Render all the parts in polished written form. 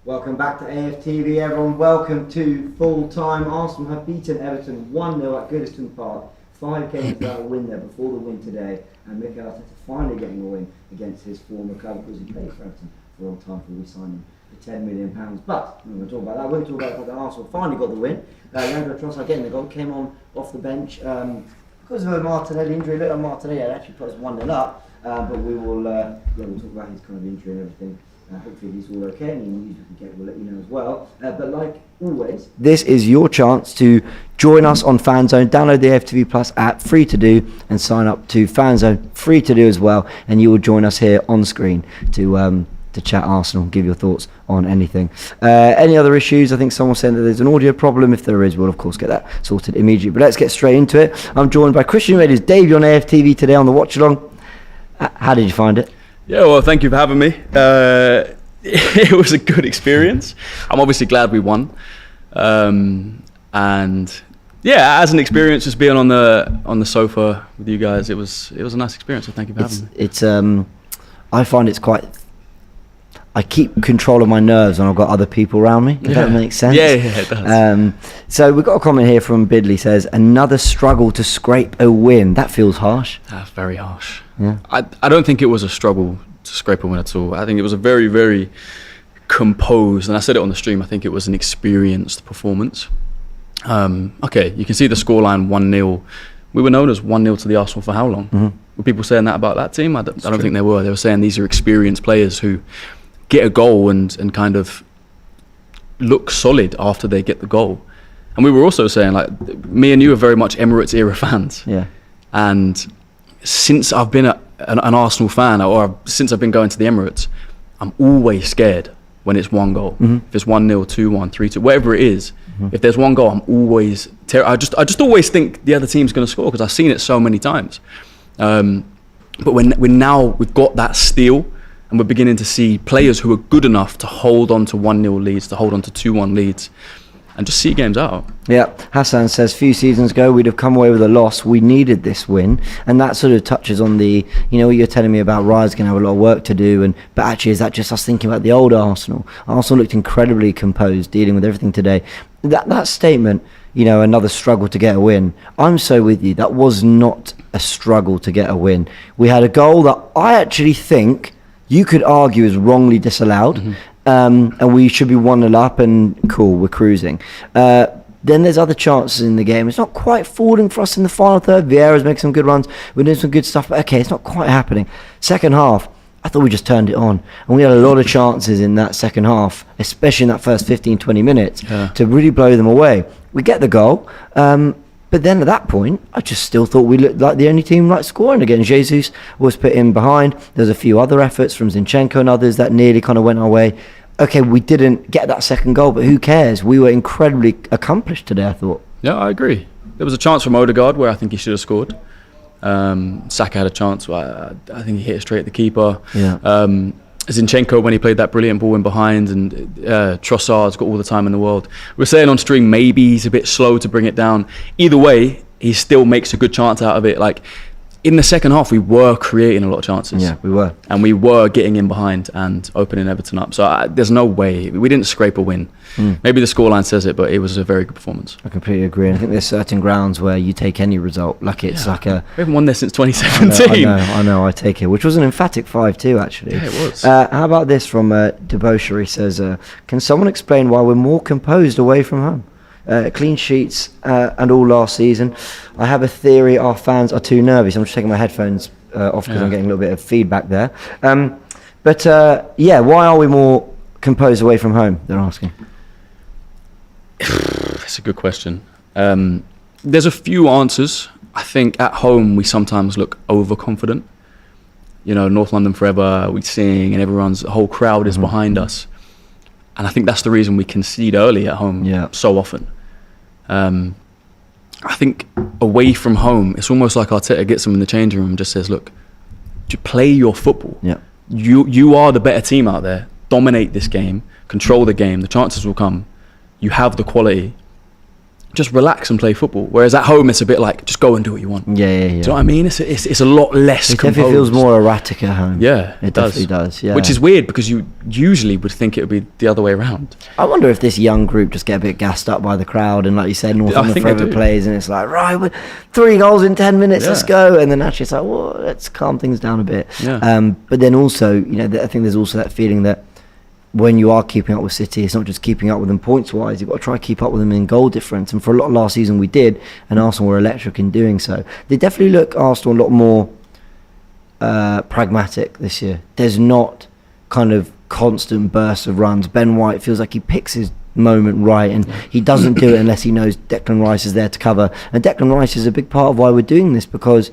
Welcome back to AFTV, everyone. Welcome to full time. Arsenal have beaten Everton 1-0 at Goodison Park. 5 games without a win there before the win today. And Mikel Arteta finally getting a win against his former club because he played for Everton for a long time before we signed him for £10 million. But we're going to talk about that. We're going to talk about the fact that Arsenal finally got the win. Leandro Trossard getting the goal, came on off the bench because of a Martinelli injury. Little Martinelli had actually put us 1-0 up. But we will we'll talk about his kind of injury and everything. Hopefully he's all okay. Any news we can get, we'll let you know as well. But like always, this is your chance to join us on Fanzone. Download the AFTV Plus app, free to do, and sign up to Fanzone, free to do as well. And you will join us here on screen to chat Arsenal, give your thoughts on anything. Any other issues? I think someone said that there's an audio problem. If there is, we'll of course get that sorted immediately. But let's get straight into it. I'm joined by Christian Radio's Davey on AFTV today on the watch along. How did you find it? Yeah, well, thank you for having me. It was a good experience. I'm obviously glad we won, and yeah, as an experience, just being on the sofa with you guys, it was a nice experience. So thank you for having me. It's I find it's quite. I keep control of my nerves when I've got other people around me. If that makes sense. Yeah, it does. So we've got a comment here from Bidley. Says another struggle to scrape a win. That feels harsh. That's very harsh. Yeah. I don't think it was a struggle to scrape a win at all. I think it was a very, very composed, and I said it on the stream, I think it was an experienced performance. Okay, you can see the scoreline 1-0. We were known as 1-0 to the Arsenal for how long? Mm-hmm. Were people saying that about that team? I don't think they were. They were saying these are experienced players who get a goal and kind of look solid after they get the goal. And we were also saying, like, me and you are very much Emirates era fans. Yeah. And since I've been an Arsenal fan, or since I've been going to the Emirates, I'm always scared when it's one goal. Mm-hmm. If it's 1-0, 2-1, 3-2, whatever it is, if there's one goal, I'm always I just always think the other team's going to score because I've seen it so many times. But we've got that steal, and we're beginning to see players who are good enough to hold on to 1-0 leads, to hold on to 2-1 leads, and just see games out. Yeah, Hassan says, few seasons ago we'd have come away with a loss. We needed this win, and that sort of touches on the, what you're telling me about Ryan's going to have a lot of work to do, but actually is that just us thinking about the old Arsenal? Arsenal looked incredibly composed, dealing with everything today. That statement, another struggle to get a win, I'm so with you. That was not a struggle to get a win. We had a goal that I actually think you could argue is wrongly disallowed. Mm-hmm. And we should be 1-0 up and cool, we're cruising. Then there's other chances in the game. It's not quite falling for us in the final third. Vieira's making some good runs. We're doing some good stuff, but okay, it's not quite happening. Second half, I thought we just turned it on. And we had a lot of chances in that second half, especially in that first 15-20 minutes, to really blow them away. We get the goal. But then at that point, I just still thought we looked like the only team scoring again. Jesus was put in behind. There's a few other efforts from Zinchenko and others that nearly kind of went our way. Okay, we didn't get that second goal, but who cares? We were incredibly accomplished today, I thought. Yeah, I agree. There was a chance from Odegaard where I think he should have scored. Saka had a chance where I think he hit it straight at the keeper. Yeah. Zinchenko, when he played that brilliant ball in behind, and Trossard's got all the time in the world. We're saying on stream maybe he's a bit slow to bring it down. Either way, he still makes a good chance out of it. Like, in the second half, we were creating a lot of chances. Yeah, we were. And we were getting in behind and opening Everton up. So there's no way. We didn't scrape a win. Maybe the scoreline says it, but it was a very good performance. I completely agree. And I think there's certain grounds where you take any result. Like it's like a... We haven't won this since 2017. I know, I take it. Which was an emphatic 5-2, actually. Yeah, it was. How about this from Debauchery says, can someone explain why we're more composed away from home? Clean sheets and all last season. I have a theory our fans are too nervous. I'm just taking my headphones off because I'm getting a little bit of feedback there. But why are we more composed away from home? They're asking. That's a good question. There's a few answers. I think at home we sometimes look overconfident. North London forever, we sing and everyone's whole crowd is behind us. And I think that's the reason we concede early at home so often. I think away from home, it's almost like Arteta gets them in the changing room and just says, look, play your football. Yeah. You are the better team out there. Dominate this game, control the game, the chances will come. You have the quality. just relax and play football. Whereas at home, it's a bit like, just go and do what you want. Yeah. Do you know what I mean? It's a lot less It composed. definitely feels more erratic at home. Yeah, it definitely does. Yeah, which is weird because you usually would think it would be the other way around. I wonder if this young group just get a bit gassed up by the crowd, and like you said, Northampton forever plays, and it's like, right, we're 3 goals in 10 minutes, let's go, and then actually it's like, well, let's calm things down a bit. Yeah. But then also, you know, I think there's also that feeling that when you are keeping up with City, it's not just keeping up with them points wise, you've got to try to keep up with them in goal difference, and for a lot of last season we did, and Arsenal were electric in doing so. They definitely look, Arsenal, a lot more pragmatic this year. There's not kind of constant bursts of runs. Ben White feels like he picks his moment right, and he doesn't do it unless he knows Declan Rice is there to cover, and Declan Rice is a big part of why we're doing this, because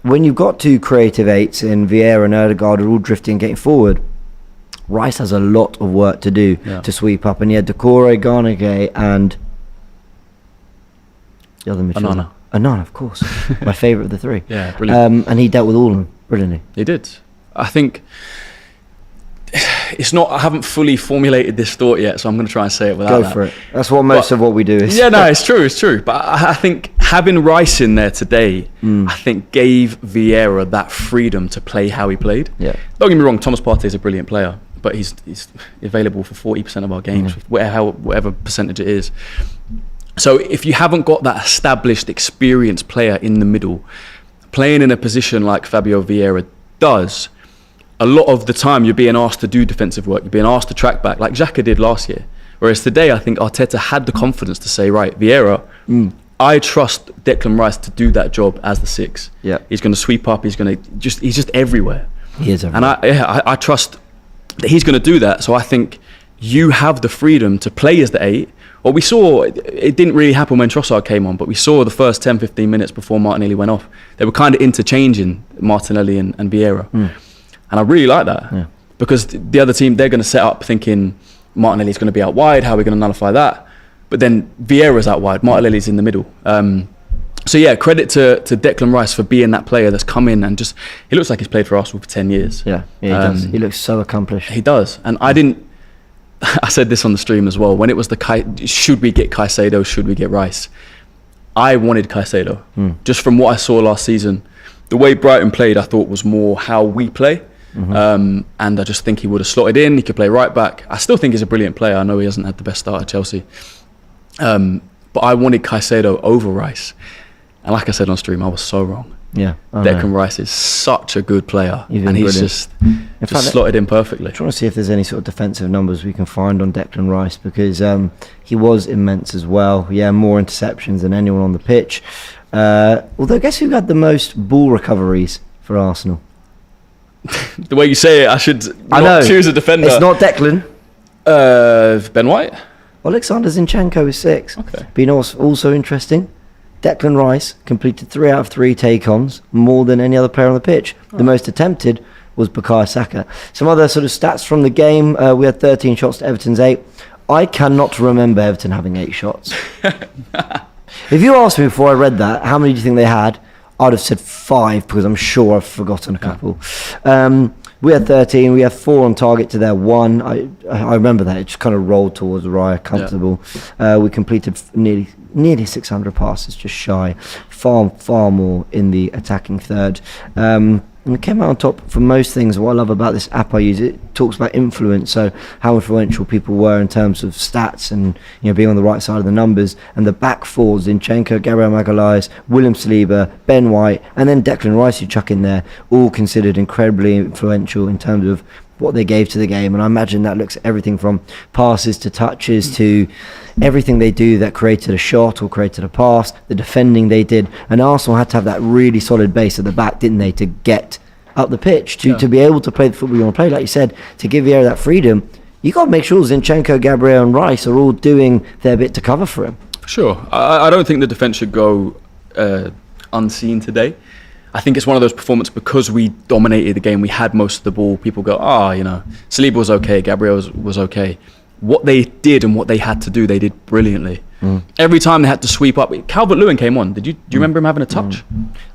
when you've got two creative eights in Vieira and Ødegaard are all drifting and getting forward, Rice has a lot of work to do to sweep up, and he had Decore, Garnegay, and the other midfielder. Anana, of course, my favourite of the three. Yeah, brilliant. And he dealt with all of them brilliantly. He did. I think it's not. I haven't fully formulated this thought yet, so I'm going to try and say it without Go for it. That's what most of what we do is. Yeah, no, it's true. But I think having Rice in there today, I think gave Vieira that freedom to play how he played. Yeah. Don't get me wrong, Thomas Partey is a brilliant player, but he's available for 40% of our games, whatever percentage it is. So if you haven't got that established, experienced player in the middle, playing in a position like Fabio Vieira does, a lot of the time you're being asked to do defensive work, you're being asked to track back, like Xhaka did last year. Whereas today, I think Arteta had the confidence to say, right, Vieira, I trust Declan Rice to do that job as the 6. Yeah. He's going to sweep up, he's just everywhere. He is everywhere. And I trust that he's going to do that. So I think you have the freedom to play as the 8. What we saw, it didn't really happen when Trossard came on, but we saw the first 10-15 minutes before Martinelli went off, they were kind of interchanging Martinelli and Vieira. And I really like that, because the other team, they're going to set up thinking Martinelli's going to be out wide, how are we going to nullify that? But then Vieira's out wide, Martinelli's in the middle. So yeah, credit to Declan Rice for being that player that's come in and just, he looks like he's played for Arsenal for 10 years. Yeah, he does. He looks so accomplished. He does. And I said this on the stream as well, when it was should we get Caicedo, should we get Rice? I wanted Caicedo. Just from what I saw last season, the way Brighton played, I thought was more how we play. And I just think he would have slotted in, he could play right back. I still think he's a brilliant player. I know he hasn't had the best start at Chelsea. But I wanted Caicedo over Rice. And like I said on stream, I was so wrong. Yeah, Declan Rice is such a good player, and he's just slotted in perfectly. I'm trying to see if there's any sort of defensive numbers we can find on Declan Rice, because he was immense as well. Yeah, more interceptions than anyone on the pitch. Although, guess who had the most ball recoveries for Arsenal? The way you say it, I should not choose a defender. It's not Declan. Ben White? Alexander Zinchenko is 6. Okay. But you know what's also interesting? Declan Rice completed 3 out of 3 take-ons, more than any other player on the pitch. The most attempted was Bukayo Saka. Some other sort of stats from the game. We had 13 shots to Everton's 8. I cannot remember Everton having 8 shots. If you asked me before I read that, how many do you think they had? I'd have said 5, because I'm sure I've forgotten a couple. We had 13. We had 4 on target to their 1. I remember that. It just kind of rolled towards Raya, comfortable. We completed nearly 600 passes, just shy. Far more in the attacking third. And we came out on top for most things. What I love about this app I use, it talks about influence, so how influential people were in terms of stats and being on the right side of the numbers. And the back fours, Zinchenko, Gabriel Magalhaes, William Saliba, Ben White, and then Declan Rice you chuck in there, all considered incredibly influential in terms of what they gave to the game. And I imagine that looks at everything from passes to touches to everything they do that created a shot or created a pass, the defending they did. And Arsenal had to have that really solid base at the back, didn't they, to get up the pitch, to be able to play the football you want to play. Like you said, to give Vieira that freedom, you got to make sure Zinchenko, Gabriel and Rice are all doing their bit to cover for him. Sure. I don't think the defence should go unseen today. I think it's one of those performances, because we dominated the game, we had most of the ball, people go, Saliba was okay, Gabriel was okay. What they did and what they had to do, they did brilliantly. Every time they had to sweep up, Calvert-Lewin came on. Do you remember him having a touch?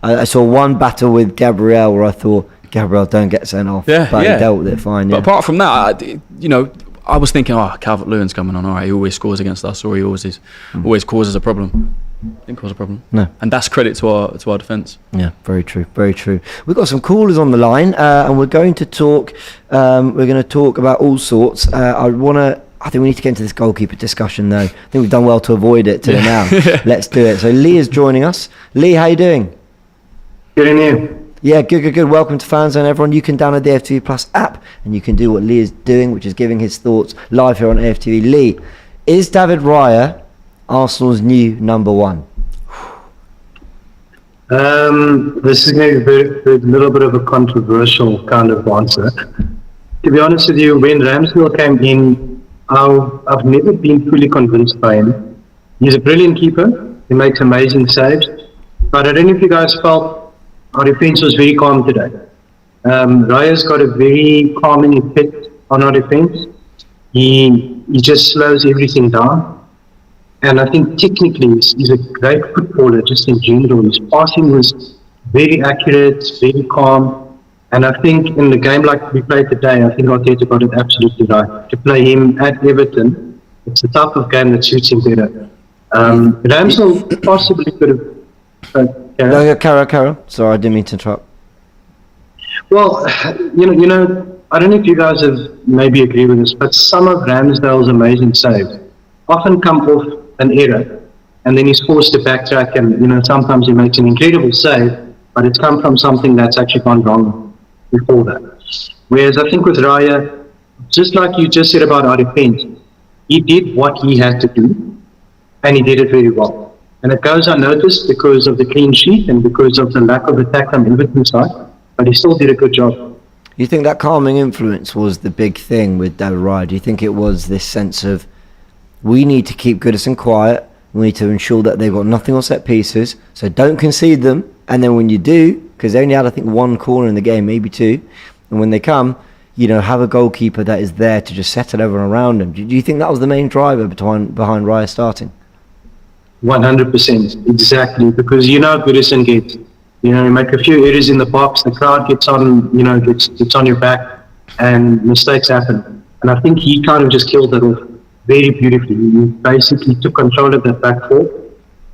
I saw one battle with Gabriel where I thought, Gabriel, don't get sent off. But he dealt with it fine. But apart from that, I was thinking, Calvert-Lewin's coming on. All right, he always scores against us, or he always causes a problem. Didn't cause a problem. No. And that's credit to our defence. Yeah, very true, very true. We've got some callers on the line, and we're going to talk. About all sorts. I think we need to get into this goalkeeper discussion, though. I think we've done well to avoid it today now. Let's do it. So Lee is joining us. Lee, how you doing? Good, and you? Yeah, good. Welcome to Fanzone, everyone. You can download the AFTV Plus app, and you can do what Lee is doing, which is giving his thoughts live here on AFTV. Lee, is David Raya Arsenal's new number one? This is going to be a little bit of a controversial kind of answer. To be honest with you, when Ramsdale came in, I've never been fully convinced by him. He's a brilliant keeper. He makes amazing saves. But I don't know if you guys felt our defence was very calm today. Raya's got a very calming effect on our defence. He just slows everything down. And I think technically he's a great footballer just in general. His passing was very accurate, very calm. And I think in the game like we played today, I think Arteta got it absolutely right. To play him at Everton, it's the type of game that suits him better. Ramsdale possibly could have... Carol. Sorry, I didn't mean to interrupt. Well, you know, I don't know if you guys have maybe agree with this, but some of Ramsdale's amazing saves often come off an error, and then he's forced to backtrack, and sometimes he makes an incredible save, but it's come from something that's actually gone wrong before that. Whereas I think with Raya, just like you just said about our defense, he did what he had to do, and he did it very well. And it goes unnoticed because of the clean sheet and because of the lack of attack on Everton's side, but he still did a good job. You think that calming influence was the big thing with David Raya? Do you think it was this sense of, we need to keep Goodison quiet, we need to ensure that they've got nothing on set pieces, so don't concede them, and then when you do, because they only had I think one corner in the game, maybe two, and when they come, have a goalkeeper that is there to just settle everyone around them. Do you think that was the main driver behind Raya starting? 100%, exactly, because Goodison gets, you make a few errors in the box, the crowd gets on, gets on your back, and mistakes happen. And I think he kind of just killed it off very beautifully. He basically took control of that back four.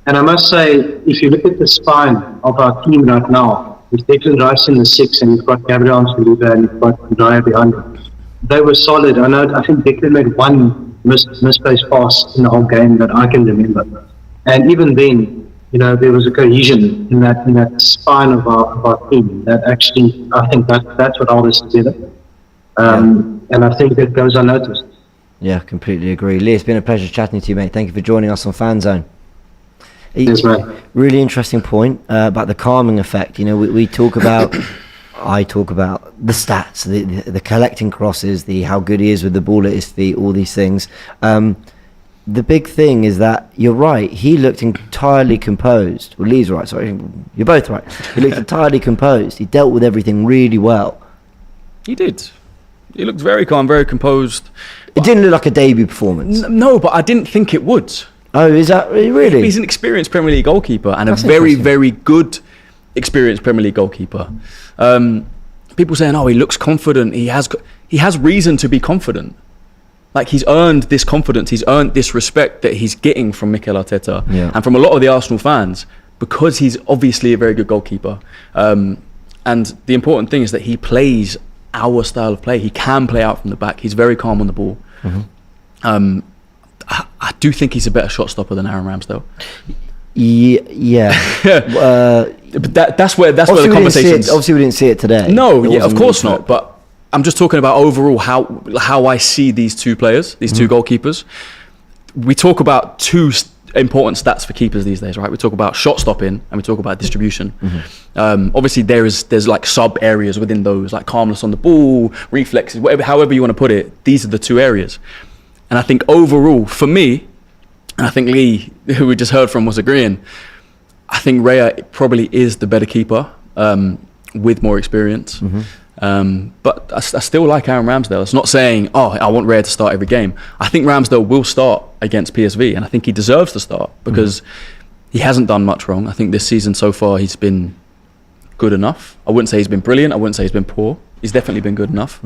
And I must say, if you look at the spine of our team right now, with Declan Rice in the 6, and you've got Gabriel Anseliva, and you've got Raya behind him, they were solid. I think Declan made one misplaced pass in the whole game that I can remember. And even then, there was a cohesion in that spine of our team that actually, I think that's what held us together. And I think that goes unnoticed. Yeah, completely agree. Lee, it's been a pleasure chatting to you, mate. Thank you for joining us on Fanzone. Yes, mate. Really interesting point about the calming effect. We talk about, I talk about the stats, the collecting crosses, how good he is with the ball at his feet, all these things. The big thing is that you're right. He looked entirely composed. Well, Lee's right. Sorry, you're both right. He looked entirely composed. He dealt with everything really well. He did. He looked very calm, very composed. It didn't look like a debut performance. No, but I didn't think it would. Oh, is that really? He's an experienced Premier League goalkeeper and a very, very good experienced Premier League goalkeeper. People saying, he looks confident. He has reason to be confident. Like, he's earned this confidence. He's earned this respect that he's getting from Mikel Arteta and from a lot of the Arsenal fans because he's obviously a very good goalkeeper. And the important thing is that he plays our style of play. He can play out from the back. He's very calm on the ball. Mm-hmm. I do think he's a better shot stopper than Aaron Ramsdale. Yeah. But that's where the conversation. Obviously, we didn't see it today. No, of course not. But I'm just talking about overall how I see these two players, these two goalkeepers. We talk about two important stats for keepers these days, right? We talk about shot stopping and we talk about distribution. Obviously, there's like sub areas within those, like calmness on the ball, reflexes, however you want to put it. These are the two areas. And I think overall, for me, and I think Lee, who we just heard from, was agreeing, I think Raya probably is the better keeper with more experience. But I still like Aaron Ramsdale. It's not saying, I want Raya to start every game. I think Ramsdale will start against PSV, and I think he deserves to start because he hasn't done much wrong. I think this season so far he's been good enough. I wouldn't say he's been brilliant. I wouldn't say he's been poor. He's definitely been good enough.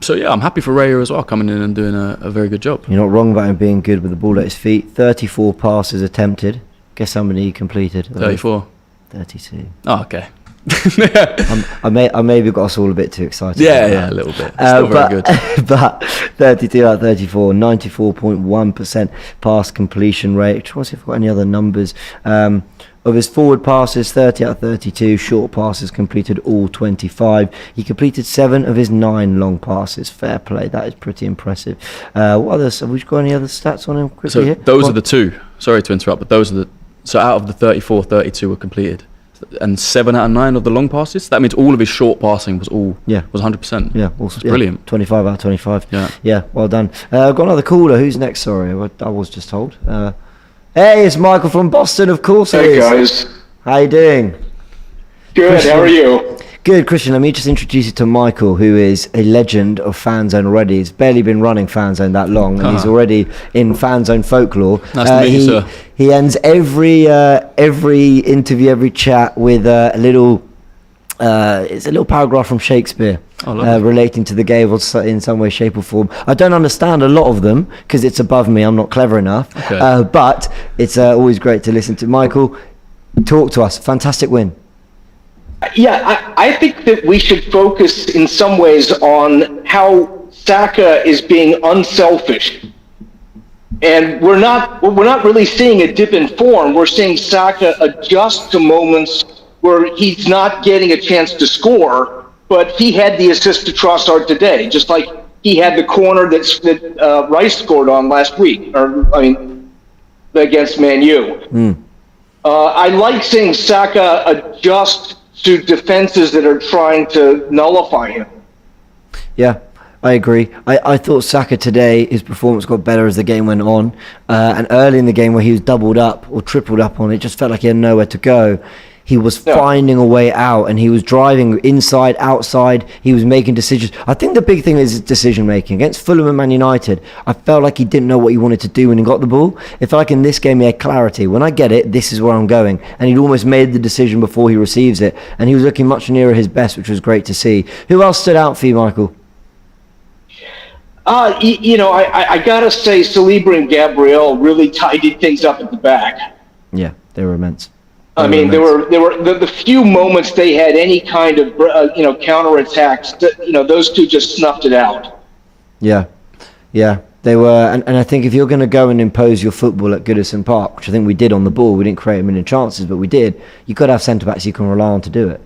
So yeah, I'm happy for Raya as well, coming in and doing a very good job. You're not wrong about him being good with the ball at his feet. 34 passes attempted. Guess how many he completed? 34. 32. Oh, okay. I maybe got us all a bit too excited. Yeah, a little bit. Still very good. But 32 out of 34, 94.1% pass completion rate. Try to see if I've got any other numbers. Of his forward passes, 30 out of 32. Short passes completed all 25. He completed 7 of his 9 long passes. Fair play. That is pretty impressive. What others? Have we got any other stats on him quickly So here? those are the two. Sorry to interrupt, but those are the. So out of the 34, 32 were completed. And 7 out of 9 of the long passes. That means all of his short passing was 100%. Yeah, also, brilliant. 25 out of 25. Yeah, well done. I've got another caller. Who's next? Sorry, I was just told. Hey, it's Michael from Boston, of course. Hey guys. How you doing? Good. Christian. How are you? Good, Christian. Let me just introduce you to Michael, who is a legend of Fanzone already. He's barely been running Fanzone that long, and he's already in Fanzone folklore. Nice to meet you, sir. He ends every interview, every chat with a little. It's a little paragraph from Shakespeare relating to the game in some way, shape or form. I don't understand a lot of them because it's above me. I'm not clever enough. Okay. But it's always great to listen to. Michael, talk to us. Fantastic win. Yeah, I think that we should focus in some ways on how Saka is being unselfish. And we're not really seeing a dip in form. We're seeing Saka adjust to moments where he's not getting a chance to score, but he had the assist to Trossard today, just like he had the corner that Rice scored on last week, against Man U. I like seeing Saka adjust to defenses that are trying to nullify him. Yeah, I agree. I thought Saka today, his performance got better as the game went on. And early in the game where he was doubled up or tripled up on, it just felt like he had nowhere to go. He was finding a way out, and he was driving inside, outside. He was making decisions. I think the big thing is his decision making. Against Fulham and Man United, I felt like he didn't know what he wanted to do when he got the ball. It felt like in this game he had clarity. When I get it, this is where I'm going. And he'd almost made the decision before he receives it. And he was looking much nearer his best, which was great to see. Who else stood out for you, Michael? I gotta say, Saliba and Gabriel really tidied things up at the back. Yeah, they were immense. I mean, there were the few moments they had any kind of counterattacks. Those two just snuffed it out. Yeah, they were, and I think if you're going to go and impose your football at Goodison Park, which I think we did on the ball, we didn't create a million chances, but we did. You've got to have centre backs you can rely on to do it.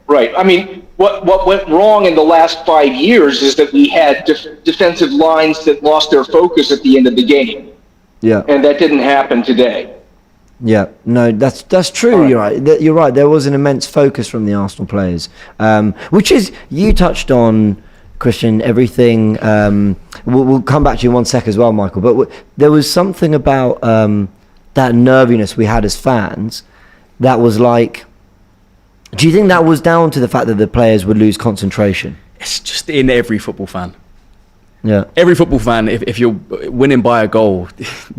Right. I mean, what went wrong in the last 5 years is that we had defensive lines that lost their focus at the end of the game. Yeah, and that didn't happen today. Yeah, no, that's true. Right. You're right. There was an immense focus from the Arsenal players, which is, you touched on, Christian, everything. We'll come back to you in 1 sec as well, Michael. But there was something about that nerviness we had as fans that was like. Do you think that was down to the fact that the players would lose concentration? It's just in every football fan. Yeah. Every football fan, if you're winning by a goal,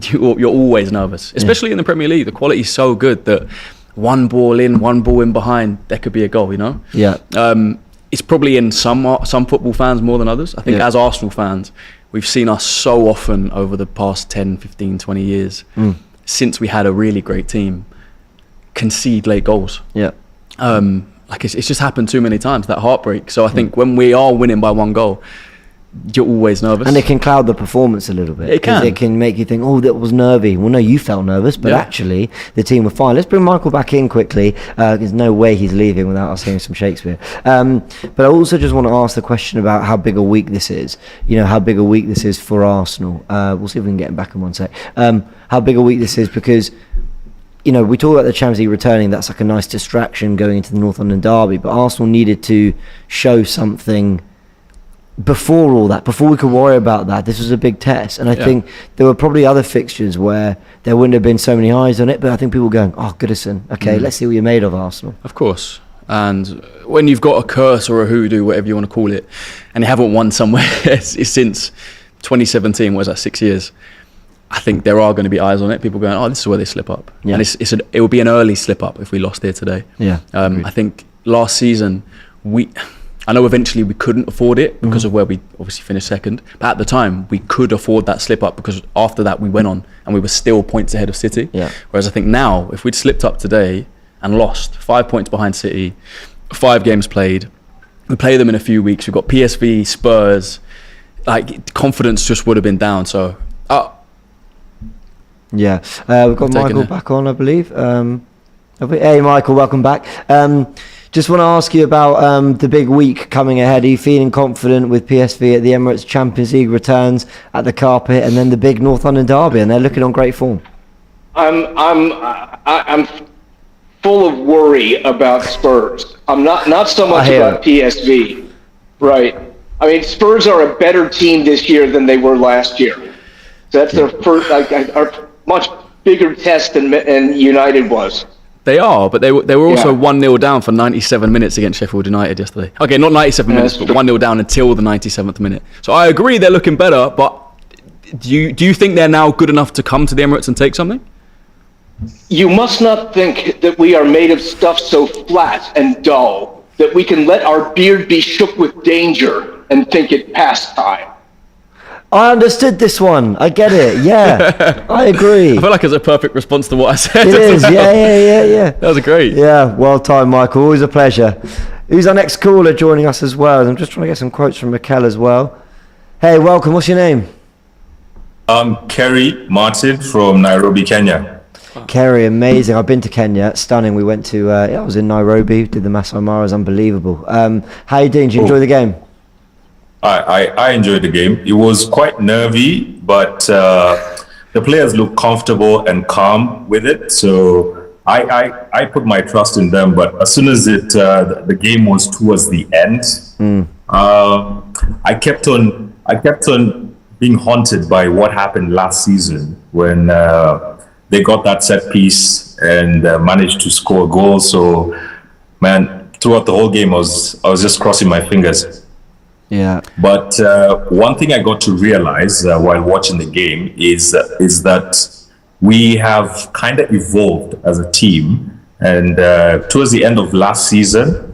you're always nervous. Especially in the Premier League, the quality is so good that one ball in behind, there could be a goal. Yeah. It's probably in some football fans more than others. I think as Arsenal fans, we've sseen us so often over the past 10, 15, 20 years since we had a really great team concede late goals. Yeah. It's just happened too many times, that heartbreak. So I think when we are winning by one goal, you're always nervous. And it can cloud the performance a little bit. It can. It can make you think, oh, that was nervy. Well, no, you felt nervous, but actually the team were fine. Let's bring Michael back in quickly. There's no way he's leaving without us hearing some Shakespeare. But I also just want to ask the question about how big a week this is. How big a week this is for Arsenal. We'll see if we can get him back in 1 sec. How big a week this is because... we talk about the Champions League returning. That's like a nice distraction going into the North London derby. But Arsenal needed to show something before all that, before we could worry about that. This was a big test. And I think there were probably other fixtures where there wouldn't have been so many eyes on it. But I think people were going, oh, Goodison, okay, let's see what you're made of, Arsenal. Of course. And when you've got a curse or a hoodoo, whatever you want to call it, and you haven't won somewhere since 2017, what is that, 6 years? I think there are going to be eyes on it. People going, oh, this is where they slip up. Yeah. And it would be an early slip up if we lost here today. Yeah. I think last season, I know eventually we couldn't afford it because of where we obviously finished second, but at the time we could afford that slip up because after that we went on and we were still points ahead of City. Yeah. Whereas I think now, if we'd slipped up today and lost 5 points behind City, 5 games played, we play them in a few weeks, we've got PSV, Spurs, like confidence just would have been down. So, yeah, we've got Michael back on, I believe. Hey, Michael, welcome back. Just want to ask you about the big week coming ahead. Are you feeling confident with PSV at the Emirates? Champions League returns at the carpet, and then the big North London derby, and they're looking on great form? I'm full of worry about Spurs. I'm not so much about PSV, right? I mean, Spurs are a better team this year than they were last year. So that's their first, a much bigger test than United was. They are, but they were also 1-0 down for 97 minutes against Sheffield United yesterday. Okay, not 97 minutes, but 1-0 down until the 97th minute. So I agree they're looking better, but do you think they're now good enough to come to the Emirates and take something? You must not think that we are made of stuff so flat and dull that we can let our beard be shook with danger and think it pastime. I understood this one. I get it. Yeah, I agree. I feel like it's a perfect response to what I said. It is. Yeah. That was great. Yeah, well timed, Michael. Always a pleasure. Who's our next caller joining us as well? I'm just trying to get some quotes from Mikel as well. Hey, welcome. What's your name? Kerry Martin from Nairobi, Kenya. Kerry, amazing. I've been to Kenya. Stunning. We went to, I was in Nairobi, did the Masai Mara. Unbelievable. How you doing? Did you enjoy the game? I enjoyed the game. It was quite nervy, but the players looked comfortable and calm with it. So I put my trust in them. But as soon as the game was towards the end, I kept on being haunted by what happened last season when they got that set piece and managed to score a goal. So, man, throughout the whole game, I was just crossing my fingers. Yeah. But one thing I got to realize while watching the game is that we have kind of evolved as a team. And towards the end of last season,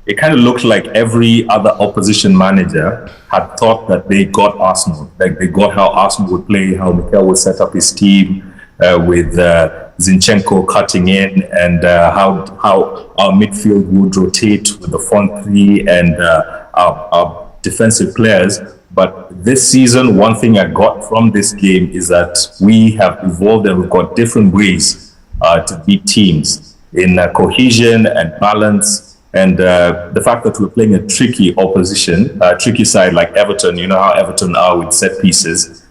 it kind of looked like every other opposition manager had thought that they got Arsenal. Like they got how Arsenal would play, how Mikel would set up his team with Zinchenko cutting in, and how our midfield would rotate with the front three and our defensive players. But this season, one thing I got from this game is that we have evolved and we've got different ways to beat teams in cohesion and balance. And the fact that we're playing a tricky opposition, tricky side like Everton, you know how Everton are with set pieces.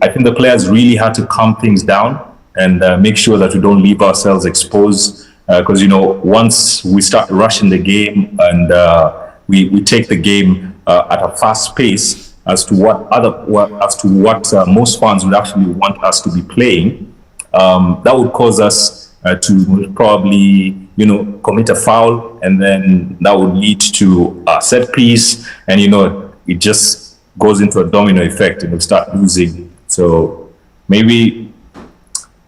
I think the players really had to calm things down and make sure that we don't leave ourselves exposed. Because, once we start rushing the game and we take the game at a fast pace as to what most fans would actually want us to be playing, that would cause us to probably commit a foul, and then that would lead to a set piece, and it just goes into a domino effect and we start losing. So maybe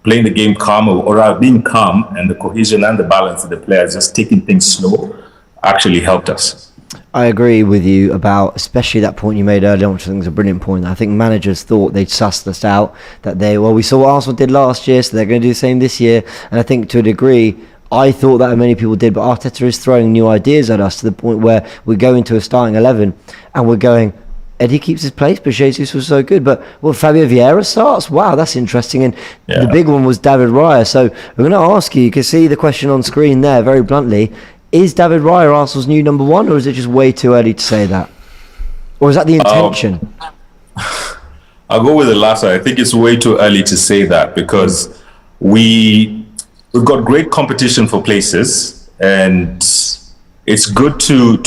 playing the game calm, or being calm, and the cohesion and the balance of the players, just taking things slow, actually helped us. I agree with you about especially that point you made earlier on, which I think is a brilliant point. I think managers thought they'd sussed us out, that we saw what Arsenal did last year, so they're going to do the same this year. And I think to a degree, I thought that many people did, but Arteta is throwing new ideas at us to the point where we go into a starting 11 and we're going, Eddie keeps his place, but Jesus was so good. But Fabio Vieira starts? Wow, that's interesting. And the big one was David Raya. So we're going to ask you can see the question on screen there very bluntly. Is David Raya Arsenal's new number one, or is it just way too early to say that? Or is that the intention? I'll go with the latter. I think it's way too early to say that because we've got great competition for places, and it's good to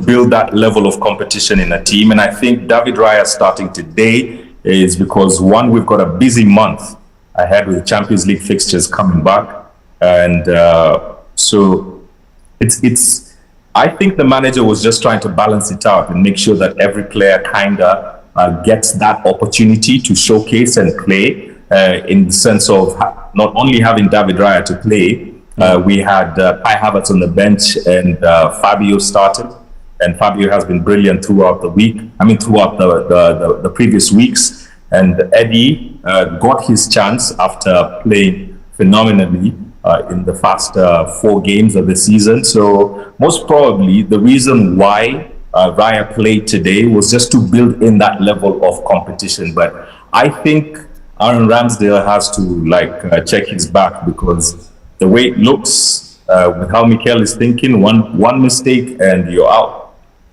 build that level of competition in a team. And I think David Raya starting today is because, one, we've got a busy month ahead with Champions League fixtures coming back, and so I think the manager was just trying to balance it out and make sure that every player kind of gets that opportunity to showcase and play, in the sense of not only having David Raya to play. We had Kai Havertz on the bench and Fabio started, and Fabio has been brilliant throughout the week. Throughout the previous weeks. And Eddie got his chance after playing phenomenally in the first 4 games of the season. So most probably the reason why Raya played today was just to build in that level of competition. But I think Aaron Ramsdale has to check his back, because the way it looks with how Mikel is thinking, one mistake and you're out.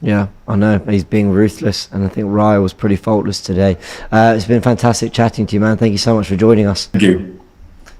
Yeah, I know. He's being ruthless, and I think Raya was pretty faultless today. It's been fantastic chatting to you, man. Thank you so much for joining us. Thank you.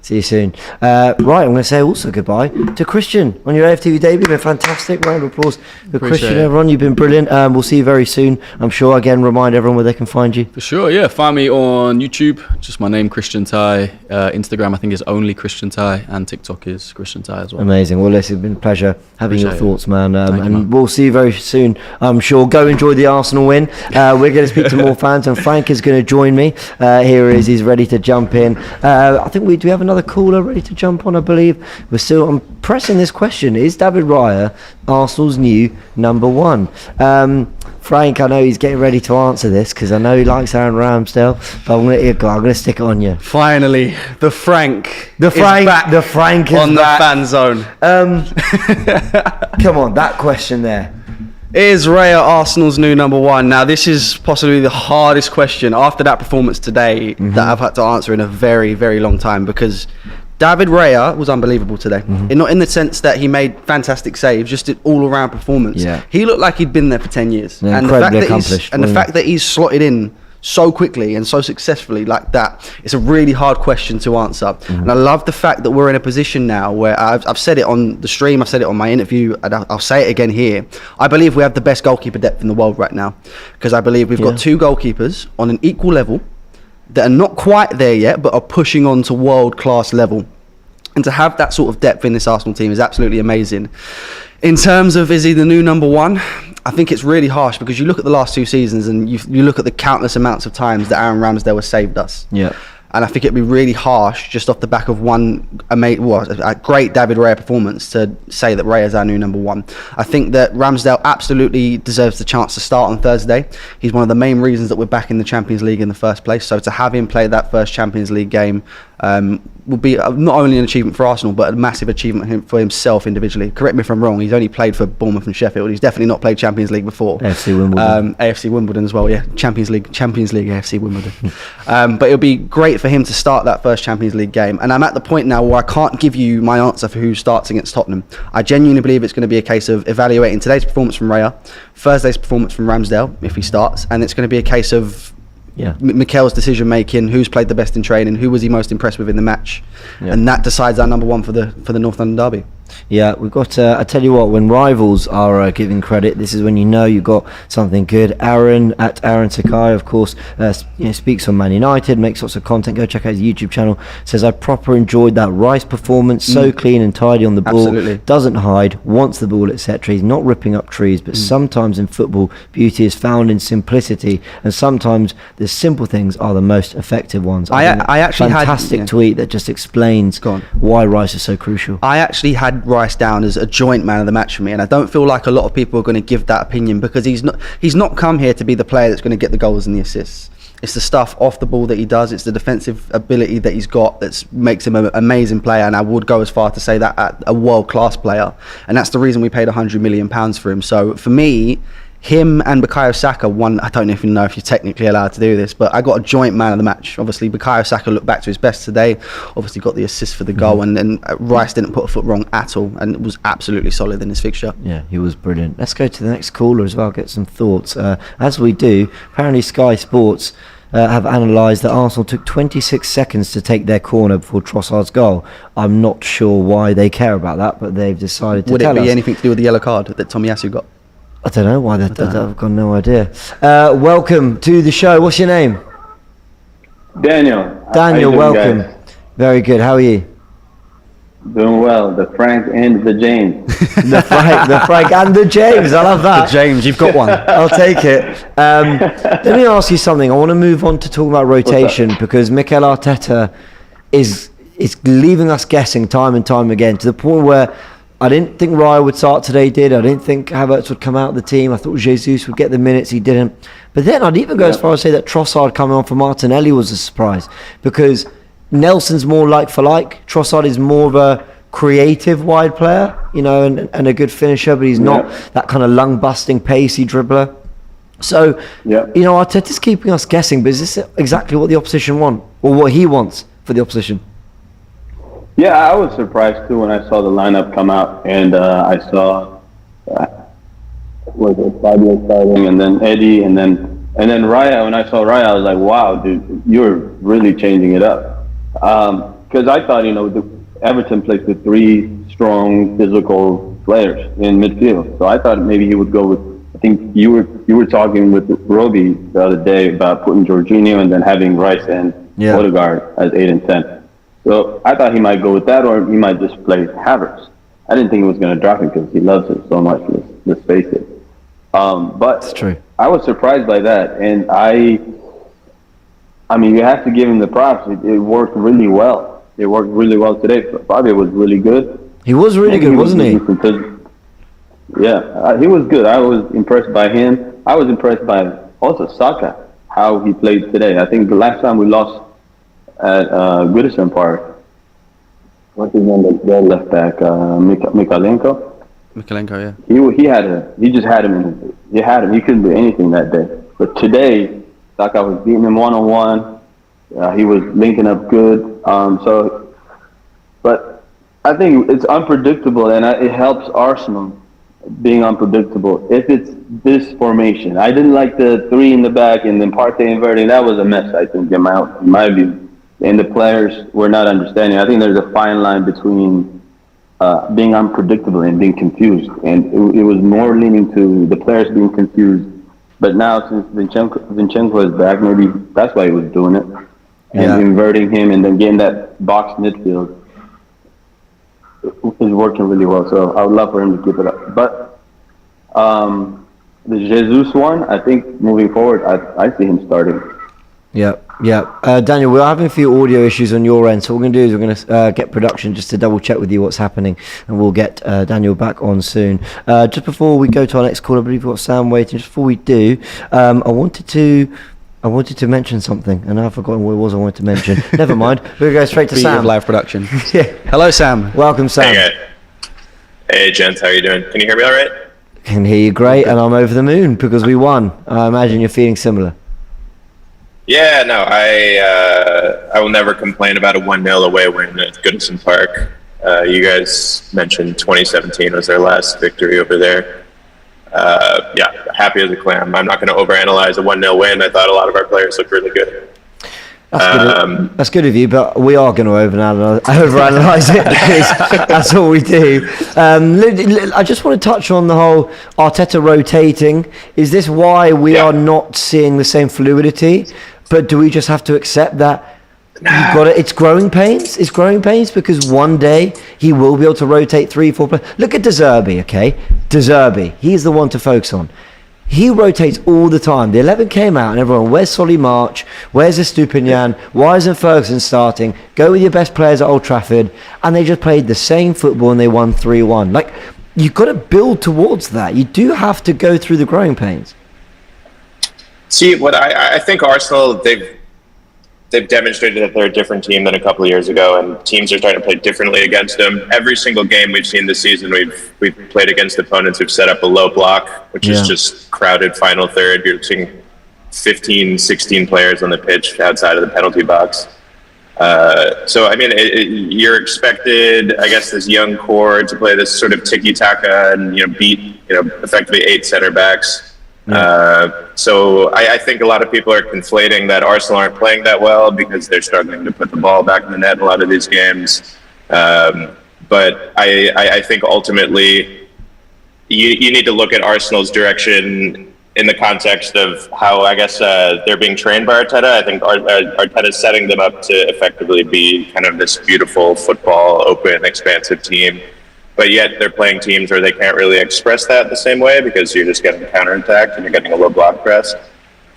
See you soon. Right, I'm going to say also goodbye to Christian on your AFTV debut. Been fantastic. Round of applause for Christian. Everyone, you've been brilliant. We'll see you very soon, I'm sure. Again, remind everyone where they can find you. For sure, yeah. Find me on YouTube, just my name, Christian Tai. Instagram, I think, is only Christian Tai, and TikTok is Christian Tai as well. Amazing. Well, listen, it's been a pleasure having your thoughts, man. Man. We'll see you very soon, I'm sure. Go enjoy the Arsenal win. We're going to speak to more fans, and Frank is going to join me. Here he is. He's ready to jump in. I think do we have another caller ready to jump on, I believe. I'm pressing this question. Is David Raya Arsenal's new number 1? Frank, I know he's getting ready to answer this, because I know he likes Aaron Ramsdale, but I'm going to stick it on you. Finally, the Frank is Frank is on back. the fan zone. Come on, that question there. Is Raya Arsenal's new number 1? Now, this is possibly the hardest question after that performance today that I've had to answer in a very, very long time, because David Raya was unbelievable today. Not in the sense that he made fantastic saves, just an all-around performance. Yeah. He looked like he'd been there for 10 years. Yeah, and the fact that he's slotted in so quickly and so successfully like that, it's a really hard question to answer. And I love the fact that we're in a position now where I've said it on the stream, I've said it on my interview, and I'll say it again here. I believe we have the best goalkeeper depth in the world right now, because I believe we've got 2 goalkeepers on an equal level that are not quite there yet, but are pushing on to world-class level. And to have that sort of depth in this Arsenal team is absolutely amazing. In terms of, is he the new number 1? I think it's really harsh, because you look at the last 2 seasons and you look at the countless amounts of times that Aaron Ramsdale has saved us. Yeah. And I think it'd be really harsh, just off the back of a great David Raya performance, to say that Raya is our new number 1. I think that Ramsdale absolutely deserves the chance to start on Thursday. He's one of the main reasons that we're back in the Champions League in the first place. So to have him play that first Champions League game will be not only an achievement for Arsenal, but a massive achievement for himself individually. Correct me if I'm wrong, he's only played for Bournemouth and Sheffield. He's definitely not played Champions League before. AFC Wimbledon. AFC Wimbledon as well, yeah. Champions League, AFC Wimbledon. But it'll be great for him to start that first Champions League game. And I'm at the point now where I can't give you my answer for who starts against Tottenham. I genuinely believe it's going to be a case of evaluating today's performance from Raya, Thursday's performance from Ramsdale, if he starts, and it's going to be a case of Mikel's decision making, who's played the best in training, who was he most impressed with in the match, and that decides our number 1 for the North London derby. Yeah, we've got, I tell you what, when rivals are giving credit, this is when you know you've got something good. Aaron, at Aaron Sakai, of course, speaks on Man United, makes lots of content. Go check out his YouTube channel. Says, I proper enjoyed that Rice performance, so clean and tidy on the ball. Absolutely. Doesn't hide, wants the ball, etc. He's not ripping up trees, but sometimes in football, beauty is found in simplicity, and sometimes the simple things are the most effective ones. I actually had fantastic tweet that just explains why Rice is so crucial. I actually had Rice down as a joint man of the match for me, and I don't feel like a lot of people are going to give that opinion, because he's not come here to be the player that's going to get the goals and the assists. It's the stuff off the ball that he does. It's the defensive ability that he's got that makes him an amazing player, and I would go as far to say that a world-class player, and that's the reason we paid £100 million for him. So for me, him and Bukayo Saka won. I don't even know if you're technically allowed to do this, but I got a joint man of the match. Obviously, Bukayo Saka looked back to his best today. Obviously, got the assist for the goal, and Rice didn't put a foot wrong at all, and was absolutely solid in his fixture. Yeah, he was brilliant. Let's go to the next caller as well. Get some thoughts. As we do, apparently Sky Sports have analysed that Arsenal took 26 seconds to take their corner before Trossard's goal. I'm not sure why they care about that, but they've decided to tell us. Would it be anything to do with the yellow card that Tomiyasu got? I don't know why I've got no idea. Welcome to the show. What's your name? Daniel. Daniel, welcome. Guys? Very good. How are you? Doing well. The Frank and the James. the Frank and the James. I love that. The James, you've got one. I'll take it. Let me ask you something. I want to move on to talk about rotation, because Mikel Arteta is leaving us guessing time and time again, to the point where I didn't think Raya would start today, did I? Didn't think Havertz would come out of the team. I thought Jesus would get the minutes, he didn't. But then I'd even go as far as say that Trossard coming on for Martinelli was a surprise, because Nelson's more like for like. Trossard is more of a creative wide player, you know, and a good finisher, but he's not that kind of lung-busting, pacey dribbler. So, you know, Arteta's keeping us guessing, but is this exactly what the opposition want, or what he wants for the opposition? Yeah, I was surprised too when I saw the lineup come out, and I saw was it Fabio starting, and then Eddie, and then Raya. When I saw Raya, I was like, "Wow, dude, you're really changing it up." Because I thought, you know, Everton plays with 3 strong physical players in midfield, so I thought maybe he would go with. I think you were talking with Roby the other day about putting Jorginho and then having Rice and Odegaard as 8 and 10. So I thought he might go with that, or he might just play Havertz. I didn't think he was going to drop him because he loves it so much. Let's face it. But That's true. I was surprised by that, and I mean, you have to give him the props. It worked really well. It worked really well today. Fabio was really good. He was really good, wasn't he? Yeah, he was good. I was impressed by him. I was impressed by also Saka, how he played today. I think the last time we lost at Goodison Park, what's his name? The left back, Mikalenko. Mikalenko, yeah. He just had him. He couldn't do anything that day. But today, Saka was beating him 1-on-1. He was linking up good. But I think it's unpredictable, and it helps Arsenal being unpredictable. If it's this formation, I didn't like the 3 in the back and then Partey inverting. That was a mess, I think, in my view. And the players were not understanding. I think there's a fine line between being unpredictable and being confused. And it was more leaning to the players being confused. But now, since Zinchenko is back, maybe that's why he was doing it. And inverting him and then getting that box midfield is working really well. So I would love for him to keep it up. But the Jesus one, I think moving forward, I see him starting. Yeah. Daniel, we're having a few audio issues on your end, so what we're going to do is we're going to get production just to double check with you what's happening, and we'll get Daniel back on soon. Just before we go to our next call, I believe we've got Sam waiting. Just before we do, I wanted to mention something, and I've forgotten what it was I wanted to mention. Never mind. We'll go straight to Sam. Live production. Yeah. Hello, Sam. Welcome, Sam. Hey, gents. How are you doing? Can you hear me all right? Can hear you great, and I'm over the moon because we won. I imagine you're feeling similar. Yeah, no, I will never complain about a 1-0 away win at Goodison Park. You guys mentioned 2017 was their last victory over there. Happy as a clam. I'm not going to overanalyze a 1-0 win. I thought a lot of our players looked really good. That's good of you, but we are going to overanalyze it because that's all we do. I just want to touch on the whole Arteta rotating. Is this why we are not seeing the same fluidity? But do we just have to accept that you've got it? It's growing pains. It's growing pains because one day he will be able to rotate 3-4 players. Look at De Zerbi, okay? De Zerbi, he's the one to focus on. He rotates all the time. The 11 came out and everyone, where's Solly March? Where's Estupinian? Why isn't Ferguson starting? Go with your best players at Old Trafford. And they just played the same football and they won 3-1. Like, you've got to build towards that. You do have to go through the growing pains. See, what I think Arsenal, they've demonstrated that they're a different team than a couple of years ago, and teams are starting to play differently against them. Every single game we've seen this season, we've played against opponents who've set up a low block, which is just crowded final third. You're seeing 15, 16 players on the pitch outside of the penalty box. So, I mean, you're expected, I guess, this young core to play this sort of tiki-taka and, beat, effectively 8 center backs. So I think a lot of people are conflating that Arsenal aren't playing that well because they're struggling to put the ball back in the net in a lot of these games. But I think ultimately you need to look at Arsenal's direction in the context of how, I guess, they're being trained by Arteta. I think Arteta is setting them up to effectively be kind of this beautiful football, open, expansive team. But yet they're playing teams where they can't really express that the same way because you're just getting counterattacked and you're getting a low block press.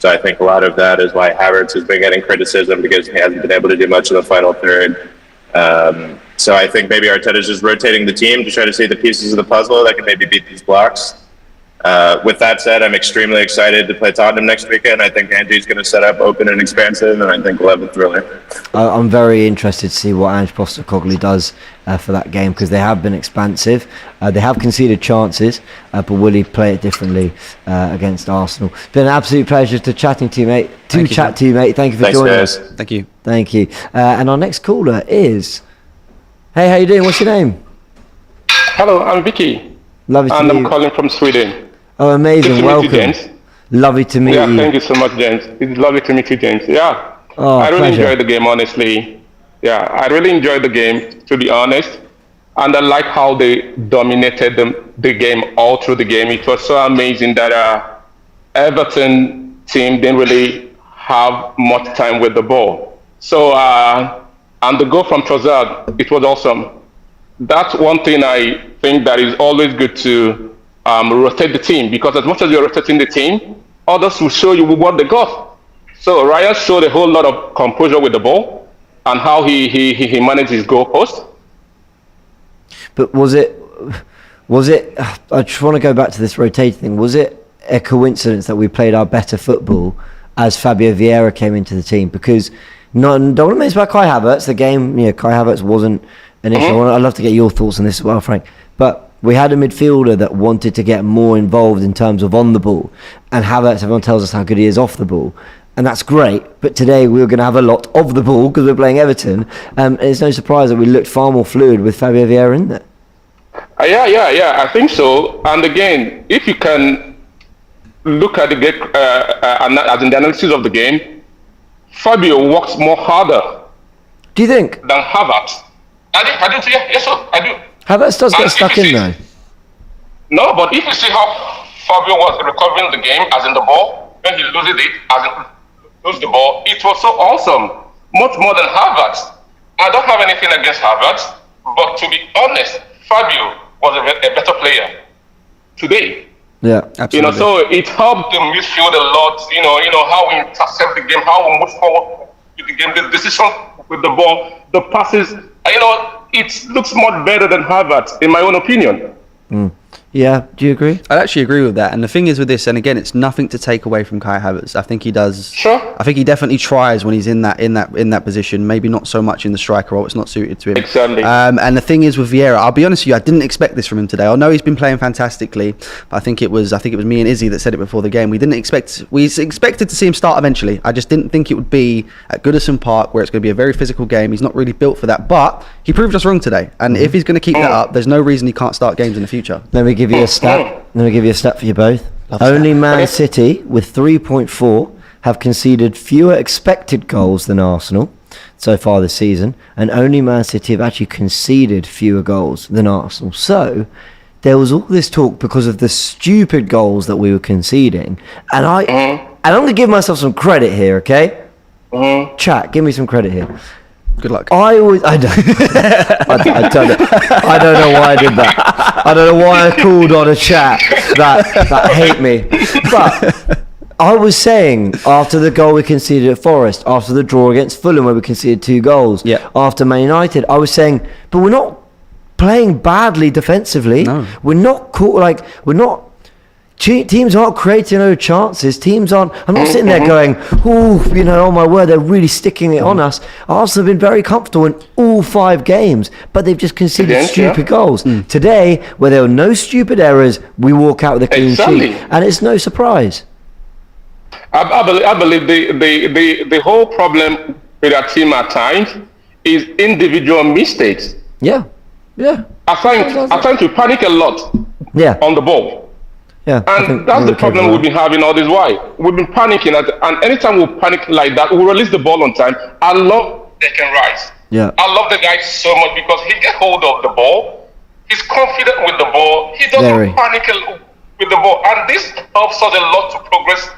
So I think a lot of that is why Havertz has been getting criticism because he hasn't been able to do much in the final third. So I think maybe Arteta's just rotating the team to try to see the pieces of the puzzle that can maybe beat these blocks. With that said, I'm extremely excited to play Tottenham next weekend. I think Ange's going to set up open and expansive, and I think we'll have a thriller. I'm very interested to see what Ange Postecoglou does for that game, because they have been expansive. They have conceded chances, but will he play it differently against Arsenal? It's been an absolute pleasure to chatting to you, mate. To you, mate. Thank you for joining us. Thank you. Thank you. And our next caller is... Hey, how you doing? What's your name? Hello, I'm Vicky. Lovely to meet you. And I'm calling from Sweden. Oh, amazing. Good to Welcome. meet you, James. Lovely to meet you. Yeah, thank you so much, James. It's lovely to meet you, James. Yeah. Oh, I really pleasure. enjoyed the game, honestly. Yeah, I really enjoyed the game, to be honest. And I like how they dominated the game all through the game. It was so amazing that Everton team didn't really have much time with the ball. So, and the goal from Trossard, it was awesome. That's one thing I think that is always good to rotate the team, because as much as you're rotating the team, others will show you what they got. So Raya showed a whole lot of composure with the ball and how he managed his goal post. But was it? I just want to go back to this rotating thing. Was it a coincidence that we played our better football as Fabio Vieira came into the team? Because don't want to miss about Kai Havertz. The game, Kai Havertz wasn't an issue. I'd love to get your thoughts on this as well, Frank. But we had a midfielder that wanted to get more involved in terms of on the ball, and Havertz, everyone tells us how good he is off the ball, and that's great. But today we were going to have a lot of the ball because we're playing Everton. It's no surprise that we looked far more fluid with Fabio Vieira in there. Yeah, I think so. And again, if you can look at the game, as in the analysis of the game, Fabio works more harder. Do you think? Than Havertz. I do. Yes, sir, I do. Havertz does get stuck in though. No, but if you see how Fabio was recovering the game, as in the ball, when he loses it, as in lose the ball, it was so awesome, much more than Havertz. I don't have anything against Havertz, but to be honest, Fabio was a better player today. Yeah, absolutely. So it helped the midfield a lot. You know how we intercept the game, how we move forward with the game, the decision with the ball, the passes. It looks much better than Havertz, in my own opinion. Yeah, do you agree? I actually agree with that. And the thing is with this, and again, it's nothing to take away from Kai Havertz. I think he does. Sure. I think he definitely tries when he's in that position. Maybe not so much in the striker role. It's not suited to him. Exactly. And the thing is with Vieira, I'll be honest with you, I didn't expect this from him today. I know he's been playing fantastically. But I think it was me and Izzy that said it before the game. We expected to see him start eventually. I just didn't think it would be at Goodison Park, where it's going to be a very physical game. He's not really built for that. But he proved us wrong today. And if he's going to keep that up, there's no reason he can't start games in the future. Let me give you a stat. Let me give you a stat for you both. Only Man City, with 3.4, have conceded fewer expected goals than Arsenal so far this season, and only Man City have actually conceded fewer goals than Arsenal. So there was all this talk because of the stupid goals that we were conceding, and I'm going to give myself some credit here, okay? Chat, give me some credit here. Good luck. I don't know why I did that. I don't know why I called on a chat that hate me. But I was saying, after the goal we conceded at Forest, after the draw against Fulham where we conceded 2 goals, after Man United, I was saying, but we're not playing badly defensively. No. We're not teams aren't creating no chances. Teams aren't. I'm not sitting there going, oh my word, they're really sticking it on us. Arsenal have been very comfortable in all 5 games, but they've just conceded stupid goals. Today, where there were no stupid errors, we walk out with a clean sheet, and it's no surprise. I believe the whole problem with our team at times is individual mistakes. Yeah. I find to panic a lot. On the ball. Yeah, and that's the problem we've been having all this while. We've been panicking, and anytime we panic like that, we release the ball on time. I love Declan Rice. Yeah. I love the guy so much because he gets hold of the ball. He's confident with the ball. He doesn't panic with the ball, and this helps us a lot to progress.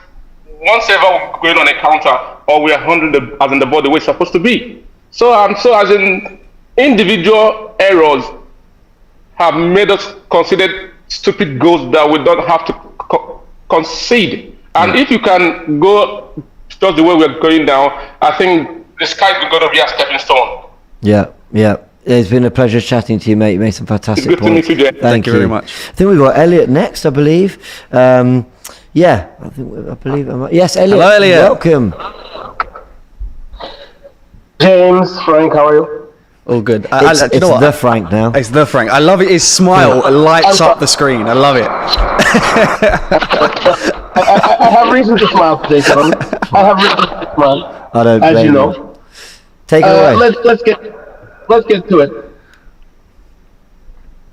Once ever we're going on a counter or we are handling the ball the way it's supposed to be. So as in individual errors have made us consider stupid goals that we don't have to concede. And if you can go just the way we're going down, I think the sky is going to be a stepping stone. Yeah. It's been a pleasure chatting to you, mate. You made some fantastic Good to points. meet you, Jay. Thank you very much. I think we've got Elliot next, I believe. Yes, Elliot. Hello, Elliot. Welcome. James, Frank, how are you? All good. It's you know what? the Frank now. It's the Frank. I love it. His smile lights up the screen. I love it. I have reason to smile today, gentlemen. I have reason to smile. I don't as blame you know. Take it away. Let's get to it.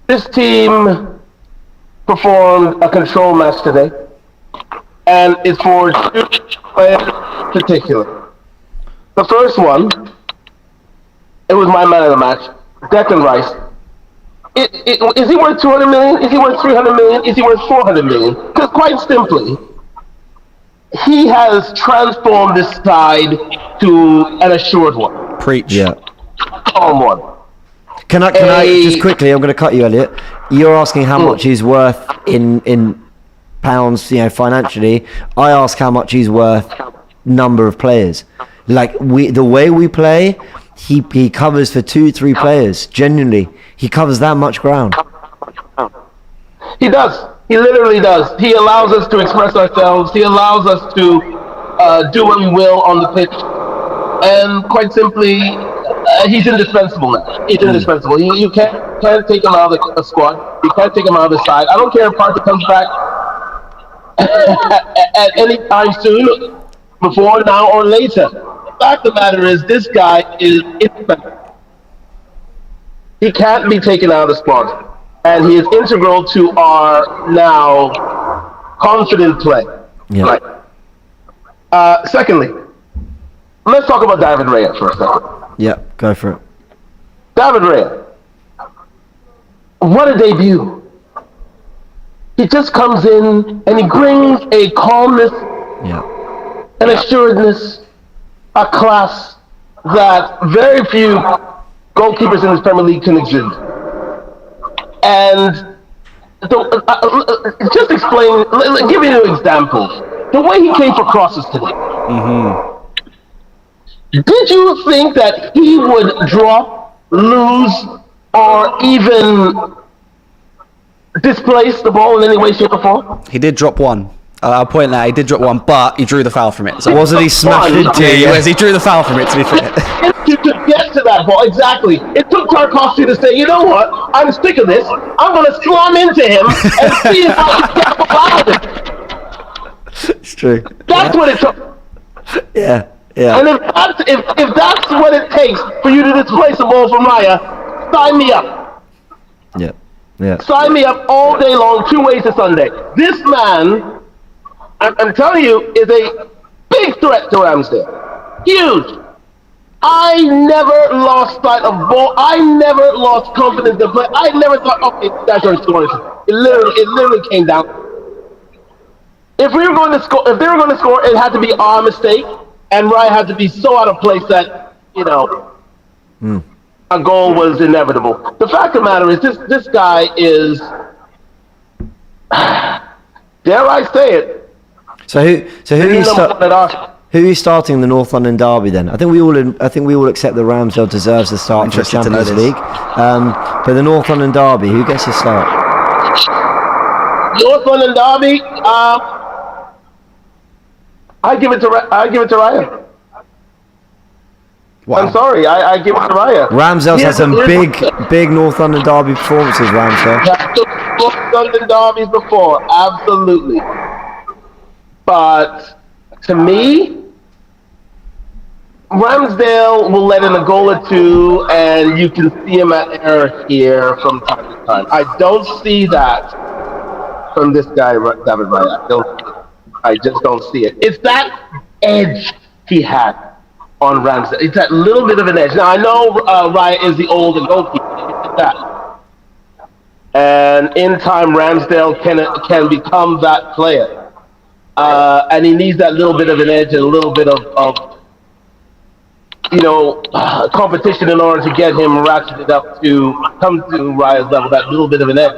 This team performed a control match today, and it's for two players in particular. The first one, it was my man of the match, Declan Rice. Is he worth 200 million? Is he worth 300 million? Is he worth 400 million? Because quite simply, he has transformed this side to an assured one. Preach. Yeah. Calm one. Can I just quickly? I'm going to cut you, Elliot. You're asking how much he's worth in pounds, financially. I ask how much he's worth number of players. Like the way we play, he covers for 2-3 players. Genuinely, he covers that much ground. He does. He literally does. He allows us to express ourselves. He allows us to do what we will on the pitch. And quite simply, he's indispensable now. He's indispensable. You can't take him out of the squad. You can't take him out of the side. I don't care if Parker comes back at any time soon, before, now, or later. The fact of the matter is, this guy is indispensable. He can't be taken out of the squad. And he is integral to our now confident play. Yeah. Right. Secondly, let's talk about David Raya for a second. Yeah, go for it. David Raya. What a debut. He just comes in and he brings a calmness, an assuredness, a class that very few goalkeepers in this Premier League can exude. And just explain, give you an example. The way he came for crosses today. Did you think that he would drop, lose, or even displace the ball in any way, shape, or form? He did drop one. I'll point that he did drop one, but he drew the foul from it. So Wasn't he smashed into it? Yes, he drew the foul from it, to be fair. To get to that ball, exactly. It took Tarkovsky to say, you know what? I'm sick of this. I'm going to slam into him and see how he gets out of it. It's true. That's what it took. Yeah. And if that's what it takes for you to displace a ball from Raya, sign me up. Yeah. Sign me up all day long, 2 ways to Sunday. This man, I'm telling you, is a big threat to Ramsdale. Huge. I never lost sight of ball. I never lost confidence in play. I never thought, okay, that's our scoring. It literally came down. If we were going to score, if they were going to score, it had to be our mistake, and Ryan had to be so out of place that a goal was inevitable. The fact of the matter is, this guy is, dare I say it? So who is starting the North London derby then? I think we all accept that Ramsdale deserves the start for the Champions League. But the North London derby, who gets the start? North London derby. I give it to Raya. Wow. I'm sorry, I give it to Raya. Ramsdale's had some big North London derby performances, Ramsdale. North London derbies before, absolutely. But to me, Ramsdale will let in a goal or two, and you can see him at error here from time to time. I don't see that from this guy, David Raya. I just don't see it. It's that edge he had on Ramsdale. It's that little bit of an edge. Now, I know Raya is the older goalkeeper. It's that. And in time, Ramsdale can become that player. And he needs that little bit of an edge and a little bit of competition in order to get him ratcheted up to come to Raya's level, that little bit of an edge.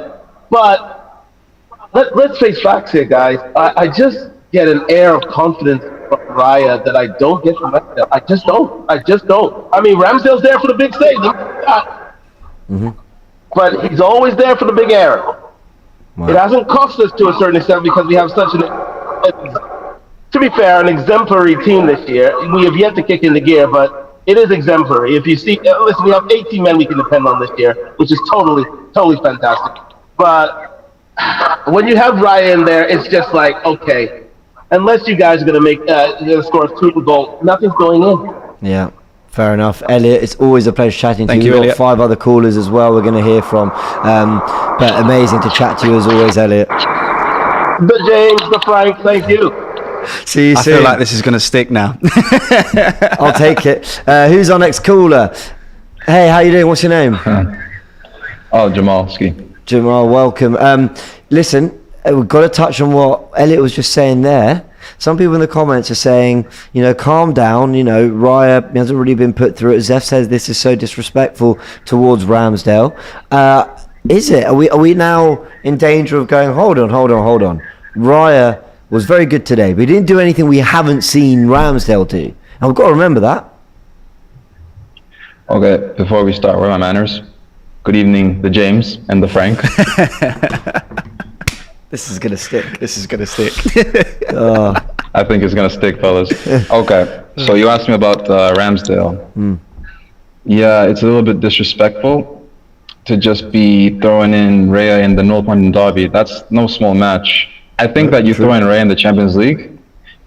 But let's face facts here, guys. I just get an air of confidence from Raya that I don't get from Ramsdale. I just don't. I mean, Ramsdale's there for the big stage. But he's always there for the big error. Wow. It hasn't cost us to a certain extent because we have such to be fair, an exemplary team this year. We have yet to kick into gear, but it is exemplary. If you see, listen, we have 18 men we can depend on this year, which is totally fantastic. But when you have Ryan there, it's just like, okay, unless you guys are going to score a 2-goal, nothing's going in. Yeah. Fair enough. Elliot, it's always a pleasure chatting to Thank you. you, We've got Elliot. 5 other callers as well we're going to hear from. But amazing to chat to you as always, Elliot. The James, the Frank, thank you. See you I soon. feel like this is going to stick now. I'll take it. Who's our next caller? Hey, how you doing? What's your name? Oh, Jamalski. Jamal, welcome. Listen, we've got to touch on what Elliot was just saying there. Some people in the comments are saying, calm down, Raya hasn't really been put through it. Zef says this is so disrespectful towards Ramsdale. Is it? Are we now in danger of going, hold on. Raya was very good today, but he didn't do anything we haven't seen Ramsdale do. And we've got to remember that. Okay, before we start, where are my manners? Good evening, the James and the Frank. This is going to stick. I think it's going to stick, fellas. Okay, so you asked me about Ramsdale. Yeah, it's a little bit disrespectful to just be throwing in Raya in the North London derby. That's no small match. I think that you throw in Raya in the Champions League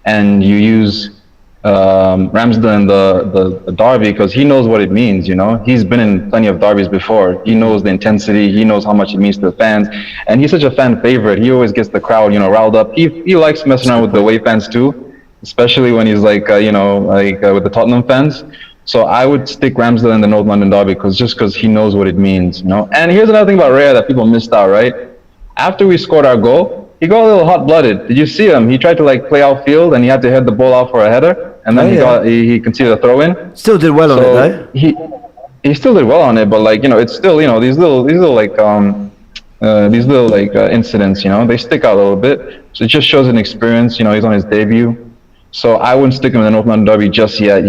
and you use Ramsdale in the derby because he knows what it means, He's been in plenty of derbies before. He knows the intensity. He knows how much it means to the fans. And he's such a fan favorite. He always gets the crowd, riled up. He likes messing around with the away fans too, especially when he's with the Tottenham fans. So I would stick Ramsdale in the North London derby because he knows what it means, And here's another thing about Raya that people missed out, right? After we scored our goal, he got a little hot-blooded. Did you see him? He tried to play outfield and he had to head the ball out for a header, and then he conceded a throw-in. Still did well on it though. He still did well on it, but it's still these little incidents, they stick out a little bit. So it just shows an experience. He's on his debut, so I wouldn't stick him in the North London derby just yet.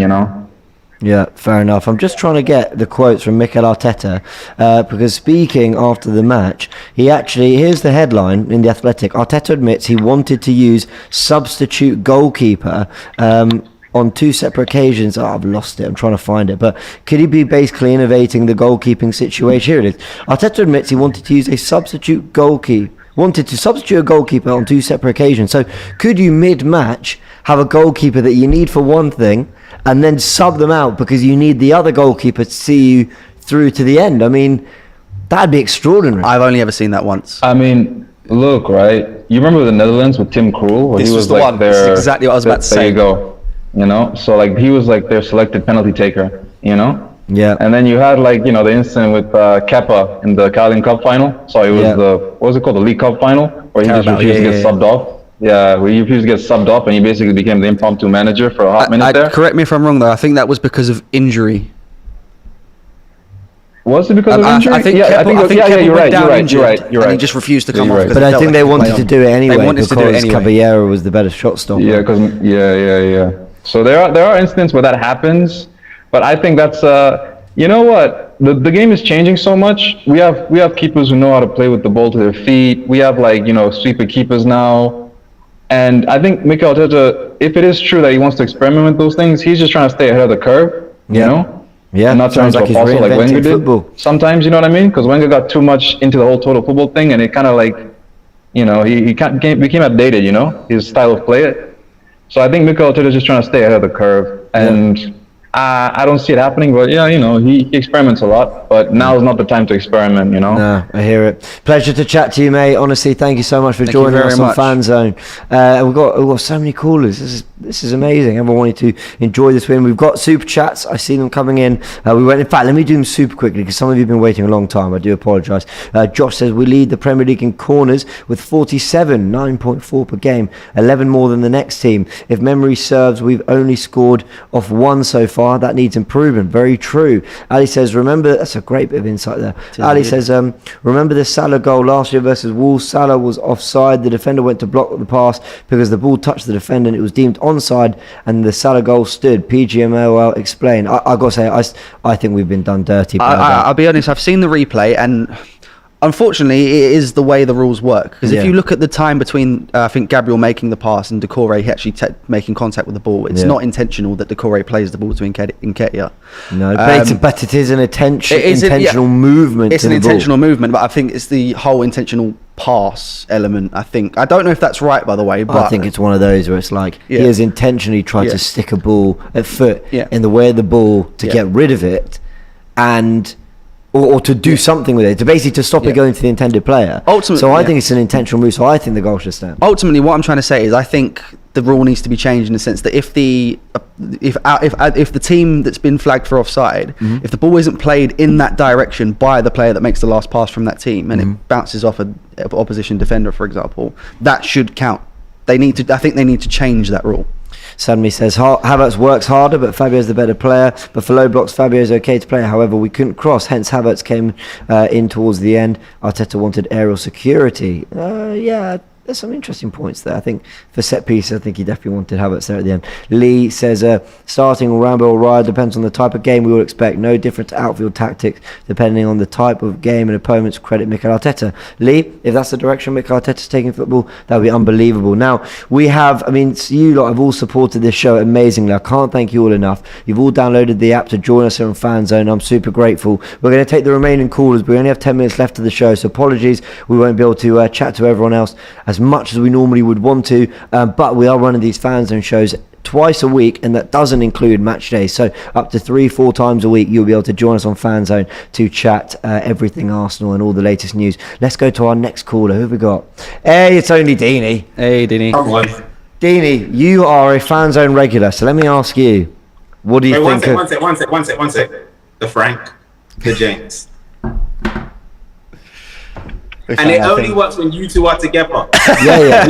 Yeah, fair enough. I'm just trying to get the quotes from Mikel Arteta because speaking after the match, here's the headline in The Athletic. Arteta admits he wanted to use substitute goalkeeper on 2 separate occasions. I've lost it. I'm trying to find it. But could he be basically innovating the goalkeeping situation? Here it is. Arteta admits he wanted to use a substitute goalkeeper. Wanted to substitute a goalkeeper on 2 separate occasions. So could you mid-match have a goalkeeper that you need for one thing and then sub them out because you need the other goalkeeper to see you through to the end? I mean, that'd be extraordinary. I've only ever seen that once. I mean, look, right? You remember the Netherlands with Tim Krul? Where This he was the one. This is exactly what I was about to say. There you go. So he was their selected penalty taker, Yeah. And then you had the incident with Kepa in the Carling Cup final. So it was what was it called? The League Cup final, where he just refused to get subbed off. Yeah, where he refused to get subbed off, and he basically became the impromptu manager for a hot minute there. Correct me if I'm wrong, though. I think that was because of injury. Was it because of injury? I think Kepa you're right. You're right. And he just refused to come off. But I think they wanted to do it anyway because anyway. Caballero was the better shot stopper. Yeah, yeah. So there are instances where that happens, but I think that's you know what? The game is changing so much. We have keepers who know how to play with the ball to their feet. We have sweeper keepers now. And I think Mikel Arteta, if it is true that he wants to experiment with those things, he's just trying to stay ahead of the curve, Yeah, and not turn into a fossil like Wenger did. Football. Sometimes, you know what I mean? Because Wenger got too much into the whole total football thing, and it kind of he became outdated, his style of play. So I think Mikel Arteta is just trying to stay ahead of the curve, and I don't see it happening, but he experiments a lot, but now is not the time to experiment, No, I hear it. Pleasure to chat to you, mate. Honestly, thank you so much for joining us on Fanzone. We've got so many callers. This is amazing. Everyone wanted to enjoy this win. We've got super chats. I see them coming in. In fact, let me do them super quickly because some of you have been waiting a long time. I do apologise. Josh says we lead the Premier League in corners with 47, 9.4 per game, 11 more than the next team. If memory serves, we've only scored off 1 so far. far. That needs improvement. Very true. Ali says, remember, that's a great bit of insight there. Ali says, remember the Salah goal last year versus Wolves? Salah was offside. The defender went to block the pass because the ball touched the defender and it was deemed onside, and the Salah goal stood. PGMOL explain. I got to say, I think we've been done dirty. I'll be honest, I've seen the replay, and unfortunately, it is the way the rules work. Because if you look at the time between, I think, Gabriel making the pass and Doucouré actually making contact with the ball, it's not intentional that Doucouré plays the ball to Nketiah. No, but it is an intentional movement. It's an intentional movement, but I think it's the whole intentional pass element. I don't know if that's right, by the way, but I think it's one of those where it's like he has intentionally tried to stick a ball at foot in the way of the ball to get rid of it, and or to do something with it, to basically to stop it going to the intended player. Ultimately, so I think it's an intentional move. So I think the goal should stand. Ultimately, what I'm trying to say is I think the rule needs to be changed in the sense that if the team that's been flagged for offside, if the ball isn't played in that direction by the player that makes the last pass from that team, and it bounces off an opposition defender, for example, that should count. I think they need to change that rule. Sadmi says, Havertz works harder, but Fabio's the better player. But for low blocks, Fabio's okay to play. However, we couldn't cross. Hence, Havertz came in towards the end. Arteta wanted aerial security. There's some interesting points there. I think for set piece, I think he definitely wanted Havertz there at the end. Lee says, starting Rambo or Raya depends on the type of game we will expect. No different to outfield tactics depending on the type of game and opponents. Credit Mikel Arteta. Lee, if that's the direction Mikel Arteta's taking football, that would be unbelievable. Now, we have, you lot have all supported this show amazingly. I can't thank you all enough. You've all downloaded the app to join us here on Fanzone. I'm super grateful. We're going to take the remaining callers. We only have 10 minutes left of the show, so apologies. We won't be able to chat to everyone else as much as we normally would want to, but we are running these Fanzone shows twice a week, and that doesn't include match days, so up to 3-4 times a week you'll be able to join us on Fanzone to chat everything Arsenal and all the latest news. Let's go to our next caller. Who have we got? Hey, it's only Deanie. Hey, Deanie. Deanie, you are a Fanzone regular, so let me ask you, what do you think One sec. The Frank, the James. And it only works when you two are together. Yeah.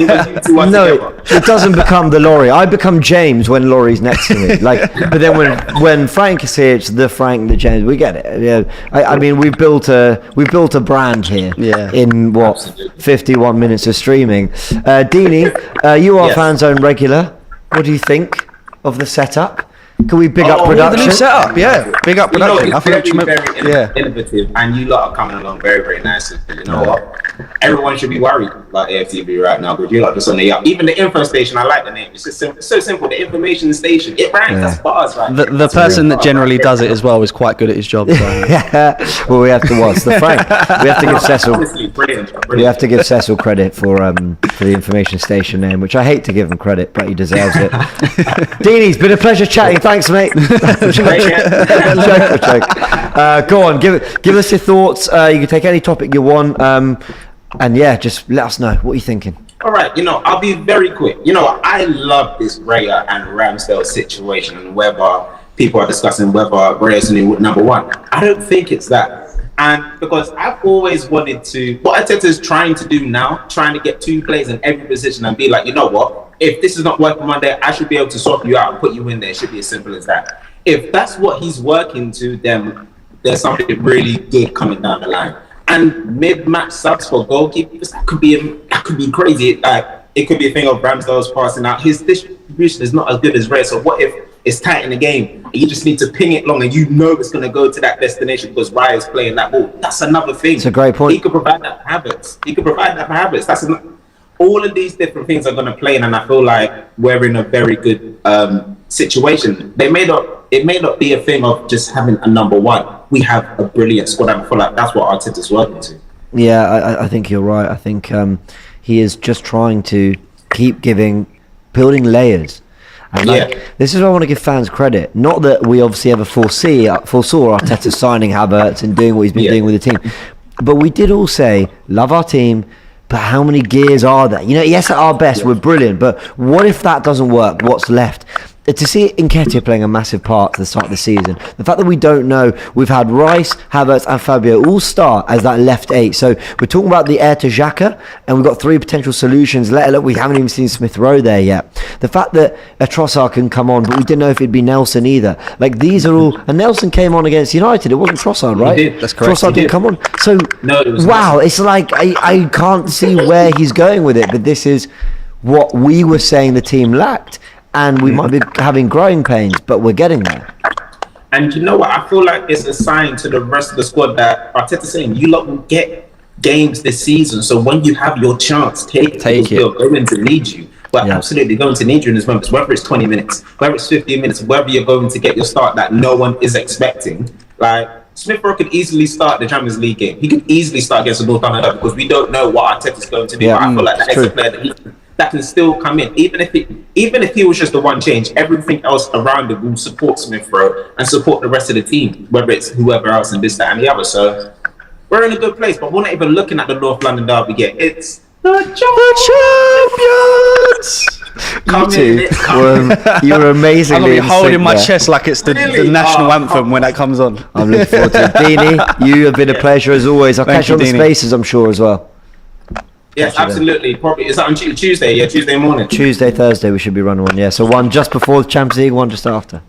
No, it doesn't become the Laurie. I become James when Laurie's next to me. But then when Frank is here, it's the Frank, the James. We get it. Yeah. We've built a brand here. Yeah. In 51 minutes of streaming. Deanie, you are Fanzone regular. What do you think of the setup? Can we big up production? The new setup, big up production. Very innovative, and you lot are coming along very, very nicely. You know what? Everyone should be worried about AFTV right now, because you lot just on the up. Even the info station, I like the name. It's just so simple. The information station, it ranks. That's bars, right? The person that generally does it as well is quite good at his job. So. Well, we have to watch the Frank. We have to give Cecil. Honestly, brilliant. We have to give Cecil credit for the information station name, which I hate to give him credit, but he deserves it. Deanie, it's been a pleasure chatting. Thanks, mate. Joke. Go on, give us your thoughts. You can take any topic you want, and just let us know what you're thinking. All right, I'll be very quick. I love this Raya and Ramsdale situation, and whether people are discussing whether Raya's number one. I don't think it's that. And because I've always wanted to, what Arteta is trying to do now, trying to get two players in every position and be like, you know what? If this is not working Monday, I should be able to swap you out and put you in there. It should be as simple as that. If that's what he's working to, then there's something really good coming down the line. And mid-match subs for goalkeepers, that could be crazy. It could be a thing of Ramsdale's passing out. His distribution is not as good as Ray. So what if it's tight in the game and you just need to ping it long and you know it's going to go to that destination because Raya's playing that ball? That's another thing. It's a great point. He could provide that for habits. That's all of these different things are going to play in, and I feel like we're in a very good situation. It may not be a thing of just having a number one. We have a brilliant squad, and I feel like that's what Arteta's working to. Yeah, I think you're right. I think he is just trying to keep building layers. And this is why I want to give fans credit. Not that we obviously ever foresaw Arteta signing Havertz and doing what he's been doing with the team, but we did all say, love our team, but how many gears are there? Yes, at our best, we're brilliant, but what if that doesn't work? What's left? to see Nketiah playing a massive part at the start of the season, the fact that we don't know, we've had Rice, Havertz and Fabio all start as that left 8, so we're talking about the heir to Xhaka, and we've got 3 potential solutions. We haven't even seen Smith Rowe there yet. The fact that a Trossard can come on, but we didn't know if it'd be Nelson either. Like, these are all, and Nelson came on against United, it wasn't Trossard, right? He did. That's correct. Trossard didn't come on. So, No, it was wow, it's like, I can't see where he's going with it, but this is what we were saying the team lacked. And we might be having growing pains, but we're getting there. And you know what? I feel like it's a sign to the rest of the squad that Arteta's saying, you lot will get games this season. So when you have your chance, take it. We're going to need you. We're absolutely going to need you in this moment. Whether it's 20 minutes, whether it's 15 minutes, whether you're going to get your start that no one is expecting. Like, Smith Rowe could easily start the Champions League game. He could easily start against the Northampton because we don't know what Arteta's going to do. Yeah, but I feel like that is a player that can still come in, even if he was just the one change, everything else around it will support Smith Rowe and support the rest of the team, whether it's whoever else and this, that, and the other. So we're in a good place, but we're not even looking at the North London derby yet. It's the champions. You're amazingly. I'm gonna be holding my there. chest like it's the national anthem when that comes on. I'm looking forward to it. Dini, you have been a pleasure as always. I'll catch you on the spaces, I'm sure, as well. Yes, absolutely. Probably is that on Tuesday? Yeah, Tuesday morning. Tuesday, Thursday, we should be running one. Yeah, so one just before the Champions League, one just after.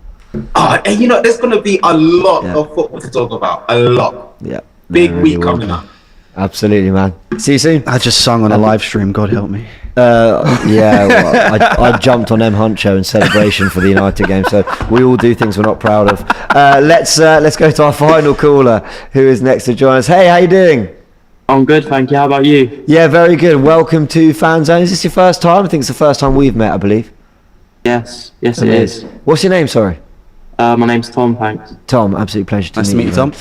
Oh, and you know, there's going to be a lot of football to talk about. A lot. Yeah. Big week coming up. Absolutely, man. See you soon. I just sung on a live stream. God help me. I jumped on M Hunt show in celebration for the United game. So we all do things we're not proud of. Let's go to our final caller, who is next to join us. Hey, how you doing? I'm good, thank you. How about you? Yeah, very good. Welcome to Fanzone. Is this your first time? I think it's the first time we've met, I believe. Yes, it is. What's your name, sorry? My name's Tom, thanks. Tom, absolute pleasure Nice to meet you, Tom.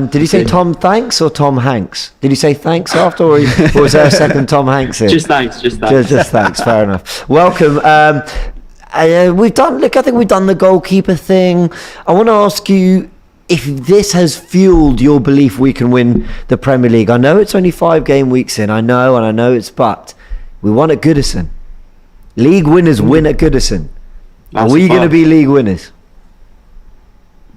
Did you say Tom Thanks or Tom Hanks? Did you say thanks after, or was there a second Tom Hanks here? Just thanks. Just thanks, fair enough. Welcome. I think we've done the goalkeeper thing. I want to ask you if this has fueled your belief we can win the Premier League. I know it's only 5 game weeks in, I know but we won at Goodison. League winners win at Goodison. Are we going to be league winners?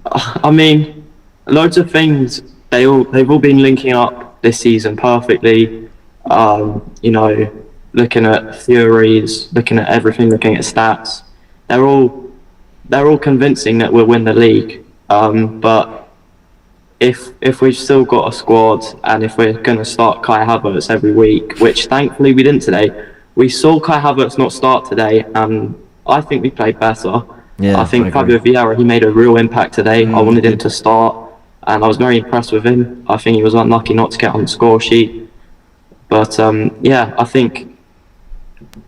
I mean, loads of things, they've all been linking up this season perfectly. You know, looking at theories, looking at everything, looking at stats, they're all convincing that we'll win the league. But if we've still got a squad and if we're going to start Kai Havertz every week, which thankfully we didn't today, we saw Kai Havertz not start today, and I think we played better. Yeah, I think Fabio Vieira, he made a real impact today. I wanted him to start, and I was very impressed with him. I think he was unlucky not to get on the score sheet. But I think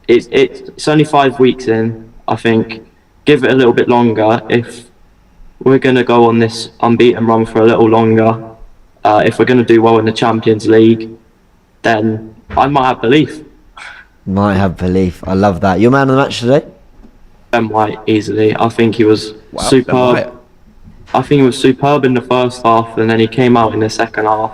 it's only 5 weeks in. I think give it a little bit longer. If we're going to go on this unbeaten run for a little longer, if we're going to do well in the Champions League, then I might have belief. Might have belief. I love that. Your man of the match today? Ben White, easily. I think he was superb. I think he was superb in the first half, and then he came out in the second half.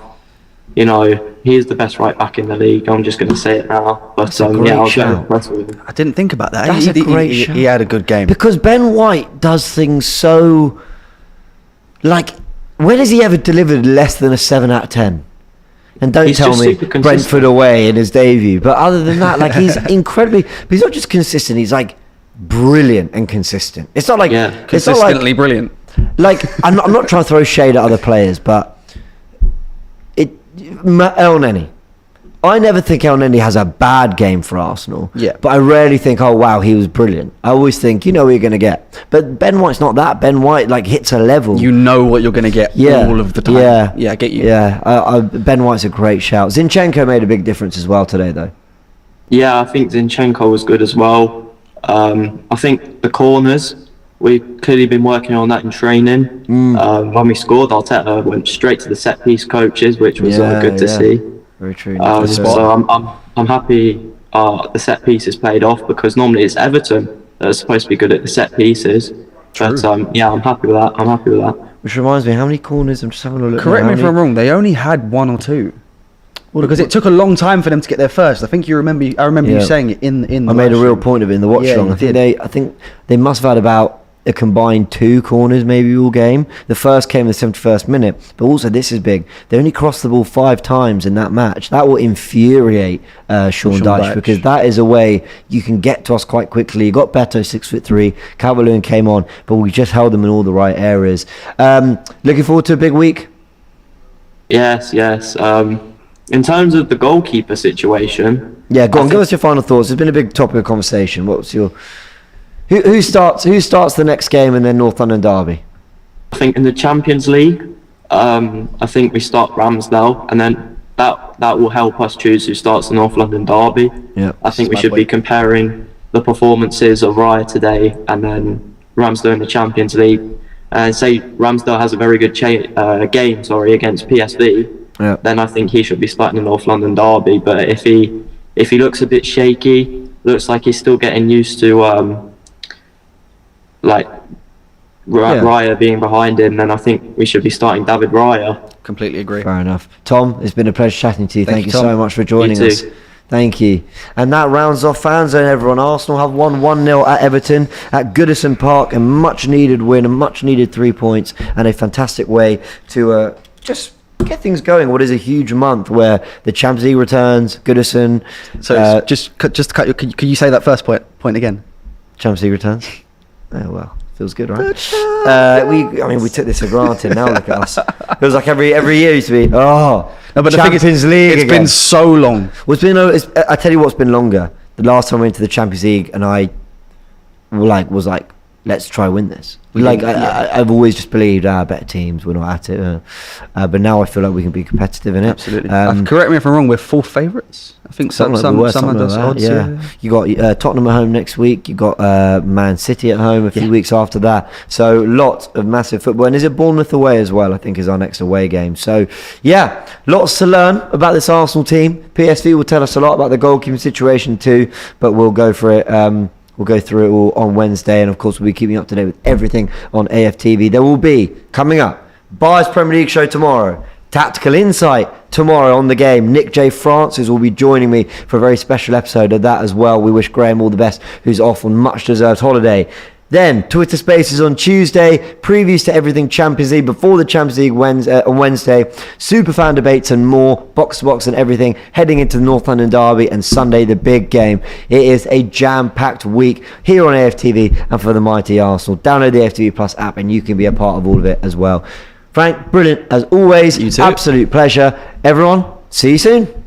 You know, he's the best right back in the league. I'm just going to say it now. But I was very impressed with him. I didn't think about that. That's a great shout. He had a good game. Because Ben White does things so... Like, when has he ever delivered less than a 7 out of 10? And don't tell me Brentford away in his debut. But other than that, like, he's incredibly... But he's not just consistent, he's like brilliant and consistent. It's not like... Consistently brilliant. Like, I'm not trying to throw shade at other players, but... El Neni. I never think El Neni has a bad game for Arsenal. Yeah. But I rarely think, oh wow, he was brilliant. I always think, you know what you're going to get. But Ben White's not that. Ben White like hits a level. You know what you're going to get all of the time. Yeah, I get you. Yeah, Ben White's a great shout. Zinchenko made a big difference as well today, though. Yeah, I think Zinchenko was good as well. I think the corners, we've clearly been working on that in training. When we scored, Arteta went straight to the set piece coaches, which was good to see. Very true. So I'm happy the set pieces played off, because normally it's Everton that are supposed to be good at the set pieces. True. But I'm happy with that. Which reminds me, how many corners? I'm just having a look. Correct me if I'm wrong. They only had 1 or 2. Well, because it took a long time for them to get there first. I think I remember you saying it in the I made a live real stream. point of it in the watch along. I think they must have had about a combined 2 corners maybe all game. The first came in the 71st minute, but also this is big. They only crossed the ball 5 times in that match. That will infuriate Sean Dyche, because that is a way you can get to us quite quickly. You got Beto 6'3", Calvert-Lewin came on, but we just held them in all the right areas. Looking forward to a big week. Yes. In terms of the goalkeeper situation, go on. Give us your final thoughts. It's been a big topic of conversation. What's your who starts the next game and then North London derby? I think in the Champions League, I think we start Ramsdale, and then that will help us choose who starts the North London derby. Yeah, I think we should be comparing the performances of Raya today and then Ramsdale in the Champions League, and say Ramsdale has a very good game against PSV. Yeah. Then I think he should be starting the North London derby. But if he looks a bit shaky, looks like he's still getting used to Raya being behind him, then I think we should be starting David Raya. Completely agree. Fair enough. Tom, it's been a pleasure chatting to you. Thank you Tom. so much for joining You us. too. Thank you. And that rounds off Fanzone, everyone. Arsenal have won 1-0 at Everton at Goodison Park. A much needed win, a much needed 3 points, and a fantastic way to just get things going. What is a huge month where the Champions League returns, Goodison. So just to cut you, could you say that first point again? Champions League returns. Oh well, feels good, right? We took this for granted. Now look at us. It was like every year used to be. Oh, no, but Champions League. It's been so long. I tell you what's been longer. The last time I went to the Champions League, and I was like, let's try win this. I've always just believed better teams, we're not at it, but now I feel like we can be competitive in it. Absolutely. Correct me if I'm wrong, we're 4th favourites. I think some like odds. Yeah. You got Tottenham at home next week. You got Man City at home a few weeks after that. So lots of massive football. And is it Bournemouth away as well? I think is our next away game. So yeah, lots to learn about this Arsenal team. PSV will tell us a lot about the goalkeeping situation too, but we'll go for it. We'll go through it all on Wednesday, and of course we'll be keeping you up to date with everything on AFTV. There will be, coming up, Buyers Premier League show tomorrow, Tactical Insight tomorrow on the game. Nick J. Francis will be joining me for a very special episode of that as well. We wish Graham all the best, who's off on much deserved holiday. Then Twitter Spaces on Tuesday, previews to everything Champions League before the Champions League on Wednesday, superfan debates and more, box to box and everything, heading into the North London derby, and Sunday the big game. It is a jam-packed week here on AFTV and for the mighty Arsenal. Download the AFTV Plus app and you can be a part of all of it as well. Frank, brilliant as always. You too. Absolute pleasure. Everyone, see you soon.